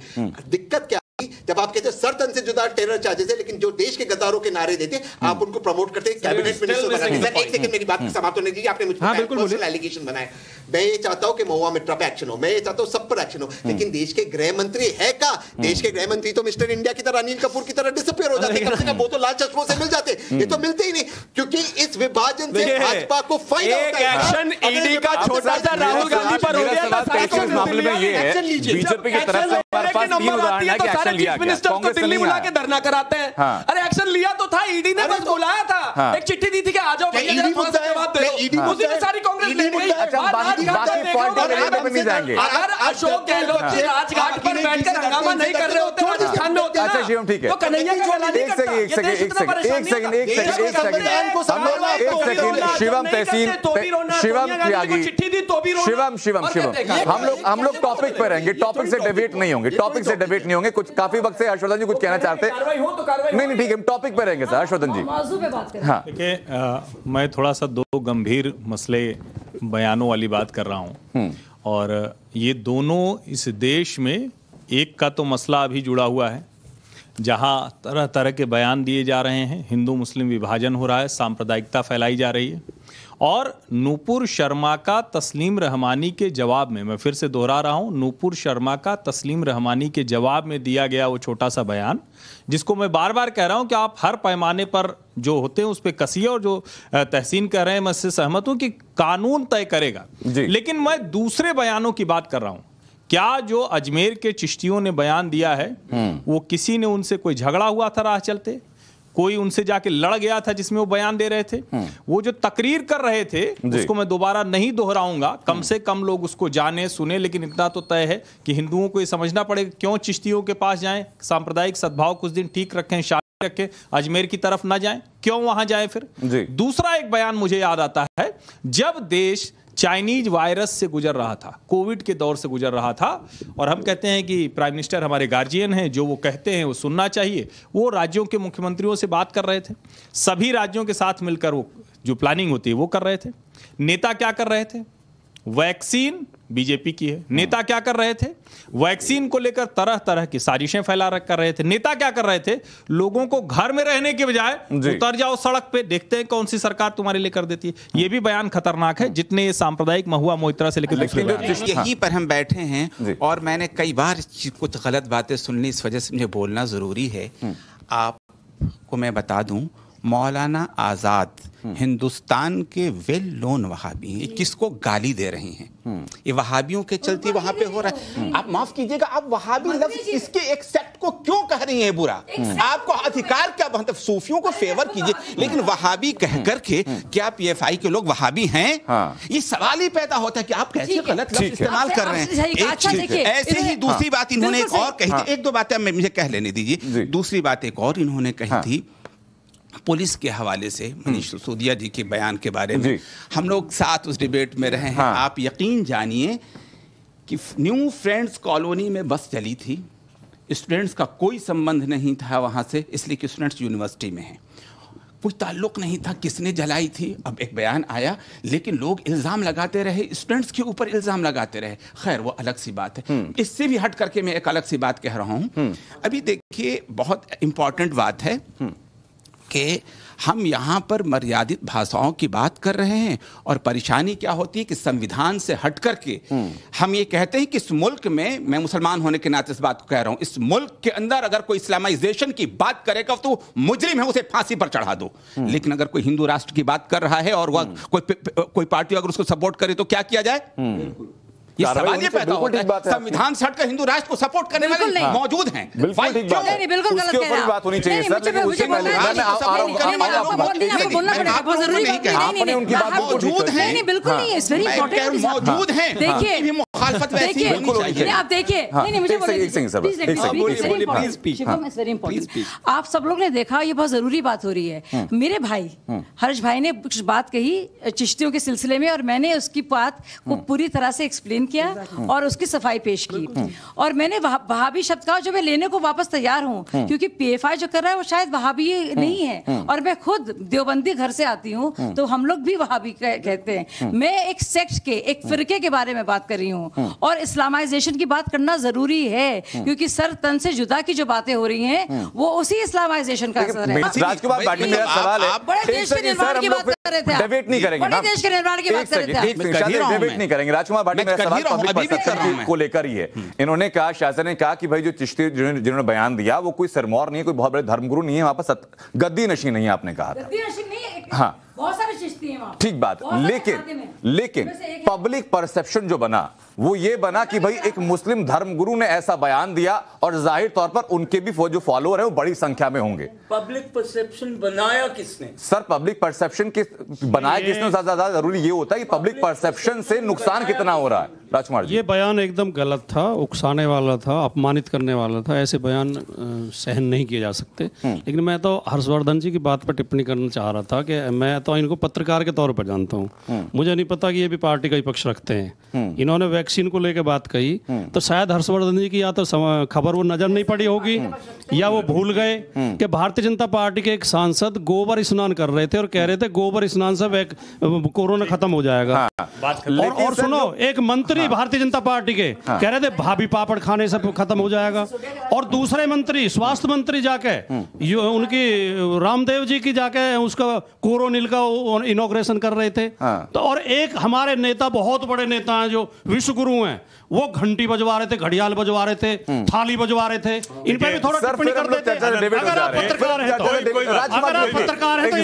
दिक्कत क्या जब आप कहते हैं सर तन से जुदा टेरर चार्जेस है, लेकिन जो देश के गद्दारों के नारे देते आप उनको प्रमोट करते हैं, कैबिनेट मिनिस्टर बनाते। एक सेकंड मेरी बात समाप्त होने दीजिए, आपने मुझ पर पर्सनल एलिगेशन बनाए। मैं ये चाहता हूं कि महुआ मिट्रा पे एक्शन हो, मैं ये चाहता हूं सब पर एक्शन हो, लेकिन देश के गृह मंत्री है का? देश के गृह मंत्री तो मिस्टर इंडिया की तरह अनिल कपूर की तरह डिसअपीयर हो जाते, कम से कम वो तो लाल चश्मों से मिल जाते, ये तो मिलते ही नहीं, क्योंकि इस विभाजन से भाजपा को फायदा होता है। एक्शन ईडी का छोटा सा राहुल गांधी पर हो गया, मामले में ये है बीजेपी की तरफ से हमारे पास 3 उदाहरण है कि एक्शन लिया गया, कांग्रेस दिल्ली बुला के धरना कराते हैं। अरे एक्शन लिया तो था, ईडी ने बस बुलाया था, एक चिट्ठी दी थी कि आ जाओ भैया जरा थोड़ा सा जवाब दे दो, उसी में सारी कांग्रेस ले गई। अगर अशोक गहलोत जी राजघाट पर बैठकर हंगामा नहीं कर रहे होते राजस्थान में होते ना, अच्छा शिवम ठीक है, तो कन्हैया का गला नहीं करता। शिवम तहसीन, शिवम त्यागी, शिवम हम लोग टॉपिक पर रहेंगे, टॉपिक से डिबेट नहीं होंगे, टॉपिक से डिबेट नहीं होंगे। कुछ काफी वक्त से हर्षवर्धन जी कुछ कहना चाहते हैं? नहीं ठीक है, टॉपिक पर रहेंगे सर। हर्षवर्धन जी हाँ देखिए, मैं थोड़ा सा 2 गंभीर मसले बयानों वाली बात कर रहा हूं, और ये दोनों इस देश में, एक का तो मसला अभी जुड़ा हुआ है जहां तरह तरह के बयान दिए जा रहे हैं, हिंदू मुस्लिम विभाजन हो रहा है, सांप्रदायिकता फैलाई जा रही है, और नूपुर शर्मा का तस्लीम रहमानी के जवाब में, मैं फिर से दोहरा रहा हूं, नूपुर शर्मा का तस्लीम रहमानी के जवाब में दिया गया वो छोटा सा बयान, जिसको मैं बार बार कह रहा हूं कि आप हर पैमाने पर जो होते हैं उस पर कसिए, और जो तहसीन कह रहे हैं मैं इससे सहमत हूं कि कानून तय करेगा। लेकिन मैं दूसरे बयानों की बात कर रहा हूं। क्या जो अजमेर के चिश्तियों ने बयान दिया है, वो किसी ने उनसे कोई झगड़ा हुआ था राह चलते, कोई उनसे जाके लड़ गया था जिसमें वो बयान दे रहे थे? वो जो तकरीर कर रहे थे उसको मैं दोबारा नहीं दोहराऊंगा, कम से कम लोग उसको जाने सुने, लेकिन इतना तो तय है कि हिंदुओं को ये समझना पड़ेगा क्यों चिश्तियों के पास जाएं, सांप्रदायिक सद्भाव कुछ दिन ठीक रखें, शांति रखें, अजमेर की तरफ ना जाएं, क्यों वहां जाएं फिर? दूसरा एक बयान मुझे याद आता है, जब देश चाइनीज वायरस से गुजर रहा था, कोविड के दौर से गुजर रहा था, और हम कहते हैं कि प्राइम मिनिस्टर हमारे गार्जियन हैं, जो वो कहते हैं वो सुनना चाहिए, वो राज्यों के मुख्यमंत्रियों से बात कर रहे थे, सभी राज्यों के साथ मिलकर वो जो प्लानिंग होती है वो कर रहे थे। नेता क्या कर रहे थे? वैक्सीन बीजेपी की है, नेता क्या कर रहे थे? वैक्सीन को लेकर तरह तरह की साजिशें फैला कर रहे थे। नेता क्या कर रहे थे? लोगों को घर में रहने के बजाय उतर जाओ सड़क पे, देखते हैं कौन सी सरकार तुम्हारे लिए कर देती है। ये भी बयान खतरनाक है, जितने ये सांप्रदायिक महुआ मोइत्रा से लेकर यहीं पर हम बैठे हैं, और मैंने कई बार कुछ गलत बातें सुन ली, इस वजह से मुझे बोलना जरूरी है। आपको मैं बता दूं, मौलाना आजाद हिंदुस्तान के वेल नोन वहाबी हैं, किसको गाली दे रहे हैं, ये वहाबियों के चलते वहां पे हो रहा है। आप माफ कीजिएगा, आप वहाबी लफ्ज इसके एक सेक्ट को क्यों कह रही हैं बुरा? आपको अधिकार क्या, मतलब सूफियों को फेवर कीजिए, लेकिन वहाबी कह करके क्या पीएफआई के लोग वहाबी हैं? ये सवाल ही पैदा होता है कि आप कैसे गलत लफ्ज इस्तेमाल कर रहे हैं। ऐसे ही दूसरी बात इन्होंने एक और कही थी, 1-2 बातें मुझे कह लेने दीजिए। दूसरी बात एक और इन्होंने कही थी पुलिस के हवाले से, मनीष सिसोदिया जी के बयान के बारे में। हम लोग साथ उस डिबेट में रहे हैं। आप यकीन जानिए कि न्यू फ्रेंड्स कॉलोनी में बस चली थी, स्टूडेंट्स का कोई संबंध नहीं था वहाँ से, इसलिए कि स्टूडेंट्स यूनिवर्सिटी में हैं, कोई ताल्लुक नहीं था किसने जलाई थी। अब एक बयान आया, लेकिन लोग इल्ज़ाम लगाते रहे, स्टूडेंट्स के ऊपर इल्ज़ाम लगाते रहे। खैर वो अलग सी बात है। इससे भी हट करके मैं एक अलग सी बात कह रहा हूँ। अभी देखिए, बहुत इम्पॉर्टेंट बात है कि हम यहाँ पर मर्यादित भाषाओं की बात कर रहे हैं, और परेशानी क्या होती है कि संविधान से हट करके हम ये कहते हैं कि इस मुल्क में, मैं मुसलमान होने के नाते इस बात को कह रहा हूँ, इस मुल्क के अंदर अगर कोई इस्लामाइजेशन की बात करेगा तो मुजरिम है, उसे फांसी पर चढ़ा दो। लेकिन अगर कोई हिंदू राष्ट्र की बात कर रहा है और वह कोई पार्टी अगर उसको सपोर्ट करे तो क्या किया जाए? ये सवाल ये पैदा होता है, संविधान से हटकर हिंदू राष्ट्र को सपोर्ट करने वाले मौजूद हैं। बिल्कुल ठीक बात है, बिल्कुल गलत कह रहे हैं, बात होनी चाहिए सर, लेकिन उससे पहले आपने उनकी बात मौजूद हैं, नहीं बिल्कुल नहीं, इट्स वेरी इंपॉर्टेंट, मौजूद हैं। देखिए मुखालफत वैसी होनी चाहिए। आप देखिए, नहीं मुझे बोलिए, आप सब लोग ने देखा, ये बहुत जरूरी बात हो रही है। मेरे भाई हर्ष भाई ने कुछ बात कही चिश्तियों के सिलसिले में, और मैंने उसकी बात को पूरी तरह से एक्सप्लेन किया और उसकी सफाई पेश की, और मैंने वहाबी शब्द कहा जो मैं लेने को वापस तैयार हूं, क्योंकि पीएफआई जो कर रहा है वो शायद वहाबी नहीं है, और मैं खुद देवबंदी घर से आती हूं, तो हम लोग भी वहाबी कहते हैं। मैं एक सेक्ट के, एक फिरके के बारे में बात कर रही हूँ, और इस्लामाइजेशन की बात करना जरूरी है, क्योंकि सर तन से जुदा की जो बातें हो रही हैं वो उसी इस्लामाइजेशन का असर है। राजकुमार पाटिल, मेरा सवाल है, बड़े देश के निर्माण की बात कर रहे थे, डिबेट नहीं करेंगे ना, देश के निर्माण की बात कर रहे थे, डिबेट नहीं करेंगे। राजकुमार पाटिल, मेरा सवाल पब्लिक परसेप्शन को लेकर ही है। इन्होंने कहा, शासन ने कहा कि भाई जो चिश्ती जिन्होंने बयान दिया वो कोई सिरमौर नहीं है, कोई बहुत बड़े धर्मगुरु नहीं है, वहां पर गद्दी नशी नहीं है, आपने कहा था। हाँ, बहुत सारे चिश्ती हैं वहां, ठीक बात, लेकिन पब्लिक परसेप्शन जो बना वो ये बना कि भाई एक मुस्लिम धर्मगुरु ने ऐसा बयान दिया, और जाहिर तौर पर उनके भी जो फॉलोअर है वो बड़ी संख्या में होंगे। पब्लिक परसेप्शन बनाया किसने? सर, पब्लिक परसेप्शन बनाया किसने, ज्यादा जरूरी ये होता है कि पब्लिक परसेप्शन से नुकसान कितना हो रहा है। राजकुमार जी, ये बयान एकदम गलत था, उकसाने वाला था, अपमानित करने वाला था, ऐसे बयान सहन नहीं किए जा सकते। लेकिन मैं तो हर्षवर्धन जी की बात पर टिप्पणी करना चाह रहा था कि मैं तो इनको पत्रकार के तौर पर जानता हूँ, मुझे नहीं पता कि ये भी पार्टी का ही पक्ष रखते हैं। इन्होंने वैक्सीन को लेकर बात कही, तो शायद हर्षवर्धन जी की या तो खबर वो नजर नहीं पड़ी होगी, या वो भूल गए कि भारतीय जनता पार्टी के एक सांसद गोबर स्नान कर रहे थे और कह रहे थे गोबर स्नान से कोरोना खत्म हो जाएगा। और सुनो, एक मंत्री भारतीय जनता पार्टी के कह रहे थे भाभी पापड़ खाने से खत्म हो जाएगा, और दूसरे मंत्री, स्वास्थ्य मंत्री जाके उनकी रामदेव जी की जाके उसका कोरोनिल का इनॉग्रेशन कर रहे थे। तो और एक हमारे नेता, बहुत बड़े नेता हैं जो विश्व गुरु हैं, वो घंटी बजवा रहे थे, घड़ियाल बजवा रहे थे, थाली बजवा रहे थे। इन पे भी थोड़ा टिप्पणी कर देते। अगर आप पत्रकार हैं तो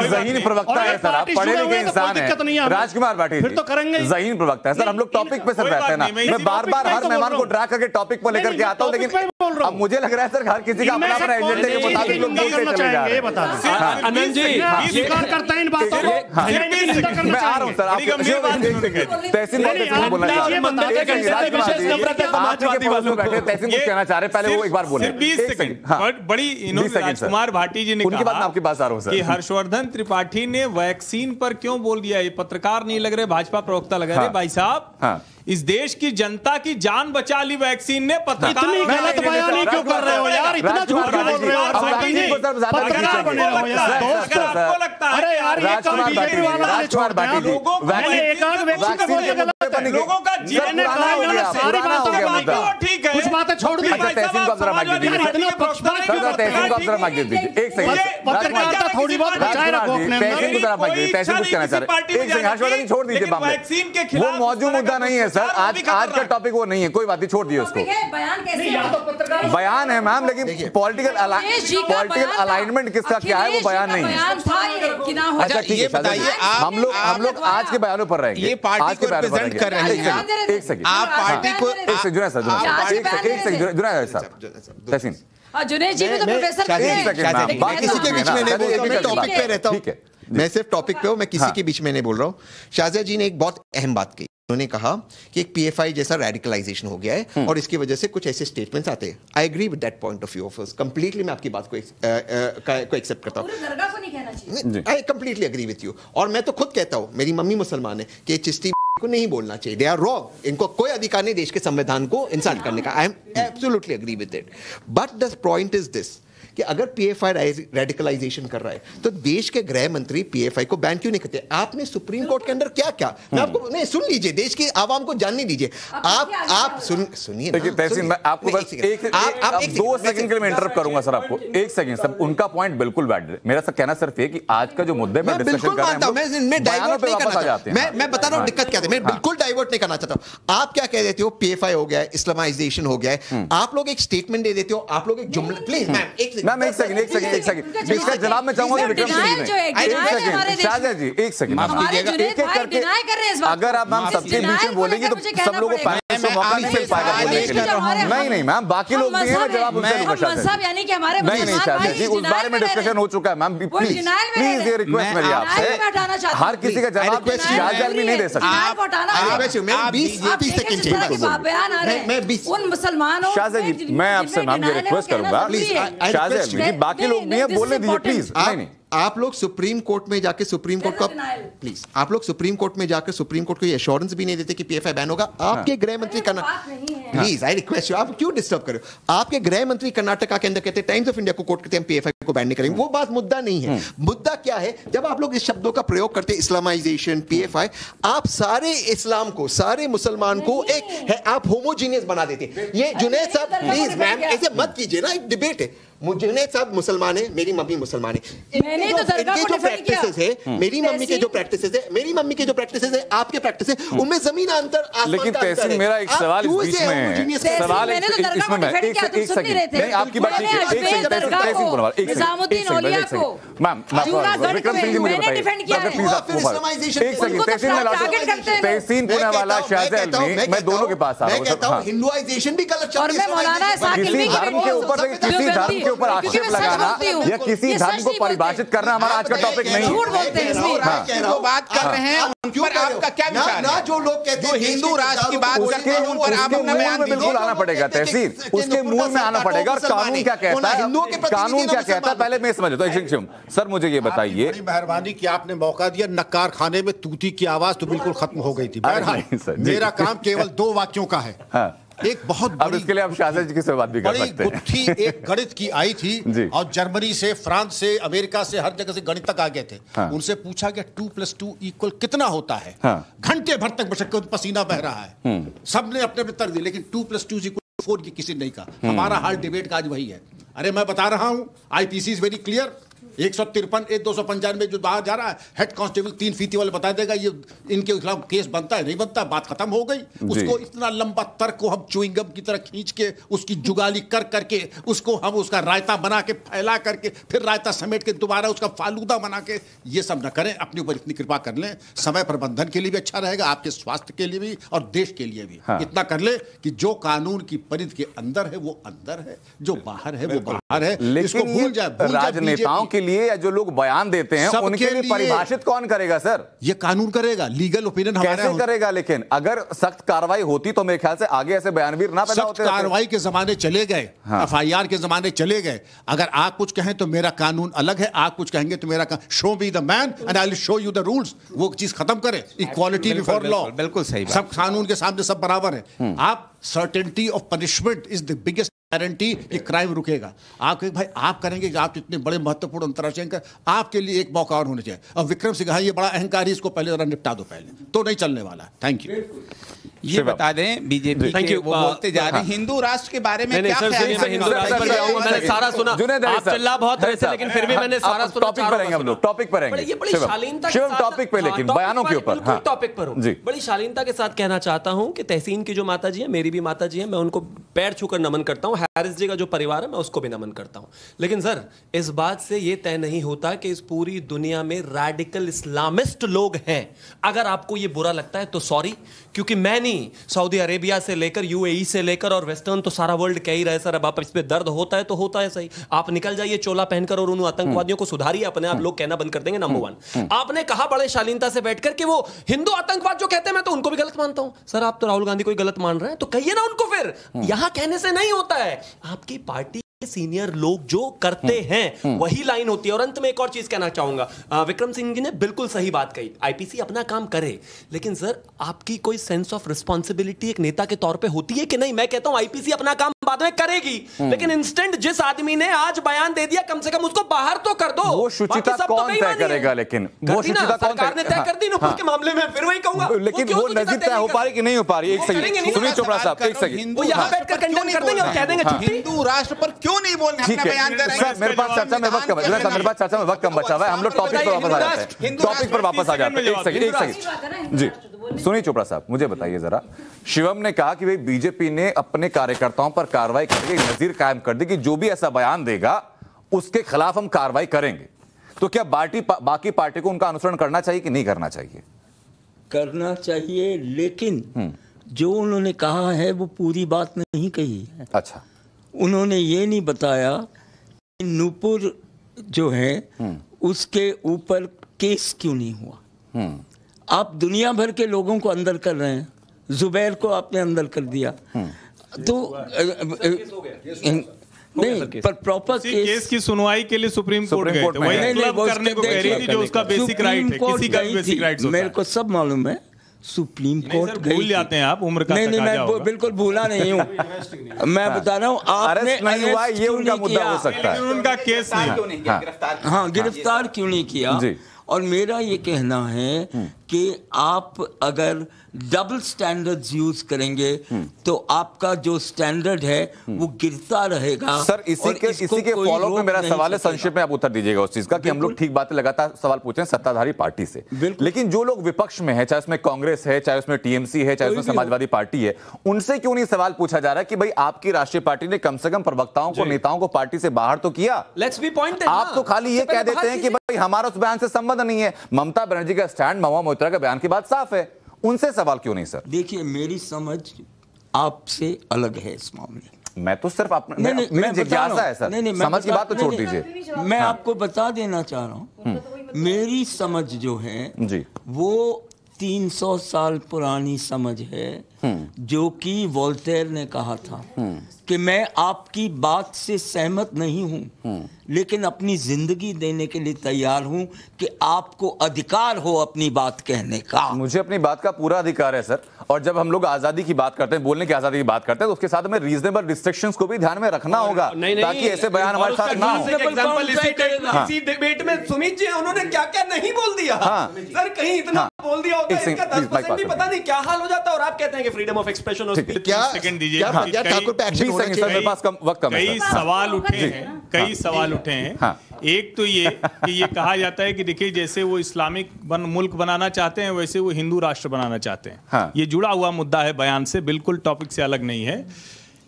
ज़हीन प्रवक्ता है सर, आप पढ़े लिखे इंसान हैं। राजकुमार पाटिल फिर तो करेंगे, ज़हीन प्रवक्ता है सर, हम लोग टॉपिक पे सर रहते हैं ना। मैं बार बार हर मेहमान को ड्रा करके टॉपिक पर लेकर के आता हूँ, लेकिन अब मुझे लग रहा है सर हर किसी का अपना अपना एजेंडे के मुताबिक लोग बोलते चले जा रहे हैं। आनंद जी स्वीकार करते हैं इन बातों को, मैं आ रहा हूँ सर, आप तहसीन कुछ कहना चाह रहे, पहले वो एक बार बोले। 20 सेकंड बड़ी राजकुमार भाटी जी ने उनकी बात आपके पास आ रहा हूं सर कि हर्षवर्धन त्रिपाठी ने वैक्सीन पर क्यों बोल दिया। ये पत्रकार नहीं लग रहे, भाजपा प्रवक्ता लग रहे। भाई साहब, इस देश की जनता की जान बचा ली वैक्सीन ने। पत्रकार इतनी गलत बयानी क्यों कर रहे हो यार, इतना झूठ क्यों बोल रहे हो पत्रकार बने हो यार। आपको लगता है अरे यार ये तो बीजेपी वाला छोड़ दो, लोगों को एकाध व्यक्ति का बोलने गलत है, लोगों का जीवन सारी बातों में बात ठीक है, कुछ बातें छोड़ दी। तहसीन को जरा माइक दे दीजिए, इतना पक्षपात क्यों? तहसीन को जरा माइक दे दीजिए, एक सेकंड। पत्रकारिता थोड़ी बहुत बचाए रखो अपने अंदर। तहसीन को जरा माइक दीजिए, तहसीन कुछ कहना चाह रहे हैं। एक सेकंड, हर्षवर्धन छोड़ दीजिए मामले, वो मौजूद मुद्दा नहीं है सर, आज का टॉपिक वो नहीं है, कोई बात नहीं, छोड़ दिए उसको। बयान है मैम, लेकिन पॉलिटिकल अलाइनमेंट किसका क्या है वो बयान नहीं है। अच्छा ठीक है, बताइए हम लोग आज के बयानों पर रहेंगे, ये पार्टी को रिप्रेजेंट कर रहे हैं। एक सेकंड, आप पार्टी को जुनैद साहब, तहसीन जुनैद जी भी तो प्रोफेसर किसी के बीच में नहीं बोल रहा, मैं टॉपिक पे रहता हूँ, मैं सिर्फ टॉपिक पे हूँ, मैं किसी के बीच में नहीं बोल रहा हूँ। शाहजिया जी ने एक बहुत अहम बात की, उन्होंने कहा कि एक पीएफआई जैसा रेडिकलाइजेशन हो गया है और इसकी वजह से कुछ ऐसे स्टेटमेंट्स आते हैं। I agree with that point of view of yours, completely मैं आपकी बात को एक्सेप्ट करता हूँ। I completely agree with you, और मैं तो खुद कहता हूँ, मेरी मम्मी मुसलमान है, कि चिश्ती को नहीं बोलना चाहिए, दे आर रॉन्ग, इनको कोई अधिकार नहीं देश के संविधान को इंसल्ट करने का। I am absolutely agree with it, but the point is this कि अगर पीएफआई रेडिकलाइजेशन कर रहा है तो देश के गृह मंत्री पीएफआई को बैन क्यों नहीं करते? आपने सुप्रीम कोर्ट के अंदर क्या क्या, मैं आपको नहीं, सुन लीजिए, देश की आवाम को जानने दीजिए। आप सुनिए, मैं आपको बस एक 2 सेकंड के लिए मैं इंटरप्ट करूंगा सर आपको, 1 सेकंड सर। उनका पॉइंट बिल्कुल वैलिड है, मेरा सर कहना सिर्फ ये कि आज का जो मुद्दे पे डिस्कशन कर रहे हैं मैं डाइवर्ट नहीं करना चाहता, मैं बता रहा हूं दिक्कत क्या है, मैं बिल्कुल डाइवर्ट नहीं करना चाहता। आप क्या कह देते हो, पीएफआई हो गया है, इस्लामाइजेशन हो गया है, आप लोग एक स्टेटमेंट दे देते हो, आप लोग एक जुमला, प्लीज मैम, एक मैम एक सेकंड इसका जवाब मैं चाहूंगा विक्रम सिंह जी शाहजहां जी एक सेकंड अगर आप मैम सबके बीच में बोलेंगे तो सब लोगों को मौका नहीं मिल पाएगा बोलने के लिए। नहीं मैम बाकी लोग भी हैं, जवाब उनसे लूंगा शाहजहां नहीं शाहजहां जी उस बारे में डिस्कशन हो चुका है मैम, प्लीज ये रिक्वेस्ट मेरी आपसे, हर किसी का जवाब शाहजहां भी नहीं दे सकता। शाहजहां जी मैं आपसे मैम ये रिक्वेस्ट करूंगा शाहजहां जी बाकी लोग भी हैं बोलने दीजिए प्लीज। नहीं आप लोग सुप्रीम कोर्ट में जाके सुप्रीम कोर्ट का प्लीज आप लोग सुप्रीम कोर्ट में जाकर सुप्रीम कोर्ट को ये एश्योरेंस भी नहीं देते कि पीएफआई बैन होगा। आपके गृह मंत्री प्लीज आई रिक्वेस्ट यू, आप क्यों डिस्टर्ब कर रहे हो? आपके गृह मंत्री कर्नाटका के अंदर कहते हैं, टाइम्स ऑफ इंडिया को कोर्ट करते हैं पीएफआई को बैन नहीं करेंगे। वो बात मुद्दा नहीं है। मुद्दा क्या है, जब आप लोग इस शब्दों का प्रयोग करते हैं इस्लामाइजेशन पीएफआई, आप सारे इस्लाम को सारे मुसलमान को एक है आप होमोजीनियस बना देते हैं। ये जुनैद साहब प्लीज मैम ऐसे मत कीजिए ना, एक डिबेट है। जुनैद साहब मुसलमान है, मेरी मम्मी मुसलमान है, इनके जो प्रैक्टिसेस है मेरी मम्मी के जो प्रैक्टिसेस है मेरी मम्मी के जो प्रैक्टिसेस है आपके प्रैक्टिस है उनमें जमीन अंतर। लेकिन तहसीन मेरा एक सवाल इस बीच में है, सवाल इसमें मैं एक सेकंड नहीं आपकी बात ठीक है, एक सेकंड मैम विक्रम सिंह जी मुझे बताइए प्लीज आप एक सेकंड तहसीन पुनावाला शाहजहां मैं दोनों के पास आ रहा हूं। हिंदुआइजेशन भी गलत और मैं मौलाना किसी धर्म के ऊपर किसी धर्म के ऊपर आक्षेप लगाना या किसी धर्म को परिभाषित करना हमारा आज का टॉपिक नहीं है। जो बात कर रहे हैं उन पर आपका क्या विचार है? जो लोग कहते हैं हिंदू राष्ट्र की बात करते हैं उन पर आप अपना बयान दीजिए। बिल्कुल आना पड़ेगा तहसीन, उसके मूल में आना पड़ेगा। और कानून क्या कहता है, कानून क्या कहता है पहले मैं समझ तो सर मुझे ये बताइए। बड़ी मेहरबानी कि आपने मौका दिया। नक्कार खाने में तूती की आवाज तो बिल्कुल खत्म हो गई थी। मेरा काम केवल 2 वाक्यों का है। एक बहुत अब इसके लिए आप शाहजहां जी से बात भी कर सकते हैं। गुत्थी एक गणित की आई थी और जर्मनी से फ्रांस से अमेरिका से हर जगह से गणित तक आ गए थे। उनसे पूछा गया 2+2 = कितना होता है? घंटे भर तक बशक्कत पसीना बह रहा है। सबने अपने उत्तर दिए लेकिन 2+2 = 4 किसी ने नहीं कहा। हमारा हाल डिबेट का आज वही है। अरे मैं बता रहा हूं आईपीसी इज वेरी क्लियर। 153 295 जो बाहर जा रहा है, हेड कांस्टेबल 3 फीती वाले बता देगा ये इनके खिलाफ केस बनता है नहीं बनता, बात खत्म हो गई। उसको इतना लंबा तर्क को हम च्युइंगम की तरह खींच के उसकी जुगाली कर करके उसको हम उसका रायता बना के फैला करके फिर रायता समेट के दोबारा उसका फालूदा बना के ये सब न करें। अपने ऊपर इतनी कृपा कर लें, समय प्रबंधन के लिए भी अच्छा रहेगा, आपके स्वास्थ्य के लिए भी और देश के लिए भी। इतना कर ले कि जो कानून की परिधि के अंदर है वो अंदर है, जो बाहर है वो बाहर है। इसको भूल जाए राजनेताओं के लिए या जो लोग बयान देते हैं उनके लिए परिभाषित कौन करेगा सर? ये कानून करेगा, लीगल ओपिनियन हमारा कैसे करेगा? लेकिन अगर सख्त कार्रवाई होती तो मेरे ख्याल से आगे ऐसे बयानवीर ना पैदा होते। कार्रवाई के जमाने चले गए, एफआईआर के जमाने चले गए। अगर आप कुछ कहें तो मेरा कानून अलग है, आप कुछ कहेंगे तो मेरा show me the man and I will show you the rules. वो चीज खत्म करें, इक्वालिटी बिफोर लॉ। बिल्कुल सही, सब कानून के सामने सब बराबर है। आप certainty of punishment is the biggest guarantee कि क्राइम रुकेगा। आप कहें भाई आप करेंगे कि आप इतने बड़े महत्वपूर्ण अंतर्राष्ट्रीय अंक, आपके लिए एक मौका और होना चाहिए। और विक्रम सिंह ये बड़ा अहंकारी, इसको पहले जरा निपटा दो, पहले तो नहीं चलने वाला। Thank you. ये बता दें बीजेपी के वो बोलते जा रहे हैं हिंदू राष्ट्र के बारे में क्या ख्याल है? मैंने सारा सुना, आप चिल्ला बहुत रहे थे लेकिन फिर भी मैंने सारा सुना। टॉपिक पर रहेंगे हम लोग, टॉपिक पर रहेंगे। ये बड़ी शालीनता के साथ टॉपिक पे, लेकिन बयानों के ऊपर टॉपिक पर हूं। बड़ी शालीनता के साथ कहना चाहता हूं कि तहसीन की जो माता जी है, मेरी भी माता जी है, मैं उनको पैर छूकर नमन करता हूं। हैरिस जी का जो परिवार है मैं उसको भी नमन करता हूं। लेकिन सर इस बात से ये तय नहीं होता कि इस पूरी दुनिया में रैडिकल इस्लामिस्ट लोग हैं। अगर आपको ये बुरा लगता है तो सॉरी, क्योंकि मैं नहीं, सऊदी अरेबिया से लेकर यूएई से लेकर और वेस्टर्न तो सारा वर्ल्ड कह ही रहे सर। अब आप इस पे दर्द होता है तो होता है, सही। आप निकल जाइए चोला पहनकर और उन आतंकवादियों को सुधारिए, अपने आप लोग कहना बंद कर देंगे। नंबर 1, आपने कहा बड़े शालीनता से बैठकर कि वो हिंदू आतंकवाद जो कहते हैं मैं तो उनको भी गलत मानता हूं। सर आप तो राहुल गांधी को ही गलत मान रहे हैं, तो कहिए ना उनको। फिर यहां कहने से नहीं होता है, आपकी पार्टी सीनियर लोग जो करते हैं वही लाइन होती है। और अंत में एक और चीज कहना चाहूंगा, विक्रम सिंह जी ने बिल्कुल सही बात कही, आईपीसी अपना काम करे, लेकिन सर आपकी कोई सेंस ऑफ रिस्पॉन्सिबिलिटी एक नेता के तौर पे होती है कि नहीं? मैं कहता हूं आईपीसी अपना काम बाद में करेगी, लेकिन इंस्टेंट जिस आदमी ने आज बयान दे दिया कम से कम उसको बाहर तो कर दो। वो शुचिता कौन तय करेगा? लेकिन वो शुचिता कौन ने तय कर दी ना के मामले में, फिर वही कहूंगा। लेकिन वो नजीर तय हो पा रही कि नहीं हो पा रही? एक सेकंड सुनील चोपड़ा साहब, एक सेकंड। वो यहां बैठकर कंडेम कर देंगे और कह देंगे हिंदू राष्ट्र पर क्यों नहीं बोलने अपना बयान दे रहे हैं? मेरे पास चर्चा में वक्त कम बचा हुआ है, हम लोग टॉपिक पर वापस आ जाते हैं। टॉपिक पर वापस आ जाते हैं। एक सेकंड जी सुनील चोपड़ा साहब, मुझे बताइए जरा, शिवम ने कहा कि भाई बीजेपी ने अपने कार्यकर्ताओं पर कार्रवाई करके नजीर कायम कर दी कि जो भी ऐसा बयान देगा उसके खिलाफ हम कार्रवाई करेंगे, तो क्या बाकी पार्टी को उनका अनुसरण करना चाहिए कि नहीं करना चाहिए? करना चाहिए, लेकिन जो उन्होंने कहा है वो पूरी बात नहीं कही है। अच्छा, उन्होंने ये नहीं बताया कि नूपुर जो है उसके ऊपर केस क्यों नहीं हुआ। आप दुनिया भर के लोगों को अंदर कर रहे हैं, जुबैर को आपने अंदर कर दिया, तो नहीं, पर प्रॉपर केस की सुनवाई के लिए सुप्रीम कोर्ट गए थे, वही क्लब करने को कह रही थी जो उसका बेसिक राइट है, किसी का भी बेसिक राइट होता है। मेरे को सब मालूम है, सुप्रीम कोर्ट भूल जाते हैं आप, उम्र का नहीं, मैं बिल्कुल भूला नहीं हूँ। मैं बता रहा हूँ, आपने नहीं हुआ, ये उनका मुद्दा हो सकता है, उनका केस नहीं। हाँ, गिरफ्तार क्यों नहीं किया? और मेरा ये कहना है कि आप अगर डबल स्टैंडर्ड्स यूज करेंगे तो आपका जो स्टैंडर्ड है वो गिरता रहेगा। सर, इसी के फॉलो में मेरा सवाल है, संक्षेप में आप उत्तर दीजिएगा उस चीज का, कि हम लोग ठीक बातें लगातार सवाल पूछे हैं सत्ताधारी पार्टी से, लेकिन जो लोग विपक्ष में है, चाहे उसमें कांग्रेस है, चाहे उसमें टीएमसी है, चाहे उसमें समाजवादी पार्टी है, उनसे क्यों नहीं सवाल पूछा जा रहा है कि भाई आपकी राष्ट्रीय पार्टी ने कम से कम प्रवक्ताओं को, नेताओं को पार्टी से बाहर तो किया? Let's be point. आप तो खाली ये कह देते हैं कि भाई हमारा उस बयान से संबंध नहीं है। ममता बनर्जी का स्टैंड, महुआ मोइत्रा का बयान की बात साफ है, उनसे सवाल क्यों नहीं? सर देखिए, मेरी समझ आपसे अलग है इस मामले। मैं तो सिर्फ मेरी जिज्ञासा है सर, समझ की बात तो छोड़ दीजिए। मैं आपको बता देना चाह रहा हूँ, मेरी समझ जो है जी वो 300 साल पुरानी समझ है, जो कि वोल्टेयर ने कहा था कि मैं आपकी बात से सहमत नहीं हूं, लेकिन अपनी जिंदगी देने के लिए तैयार हूं कि आपको अधिकार हो अपनी बात कहने का। मुझे अपनी बात का पूरा अधिकार है सर, और जब हम लोग आजादी की बात करते हैं, बोलने की आजादी की बात करते हैं, तो उसके साथ हमें रीजनेबल रिस्ट्रिक्शंस को भी ध्यान में रखना होगा, ताकि ऐसे बयान हमारे साथ ना हो। इसी डिबेट में सुमित जी उन्होंने क्या क्या नहीं बोल दिया सर, कहीं इतना बोल दिया होता है, इसका 10% भी पता नहीं क्या हाल हो जाता, और आप कहते हैं कि फ्रीडम ऑफ एक्सप्रेशन हो। सेकंड दीजिए, कई सवाल उठे हैं। एक तो ये कि ये कहा जाता है कि देखिए, जैसे वो इस्लामिक मुल्क बनाना चाहते हैं, वैसे वो हिंदू राष्ट्र बनाना चाहते हैं। ये जुड़ा हुआ मुद्दा है बयान से, बिल्कुल टॉपिक से अलग नहीं है।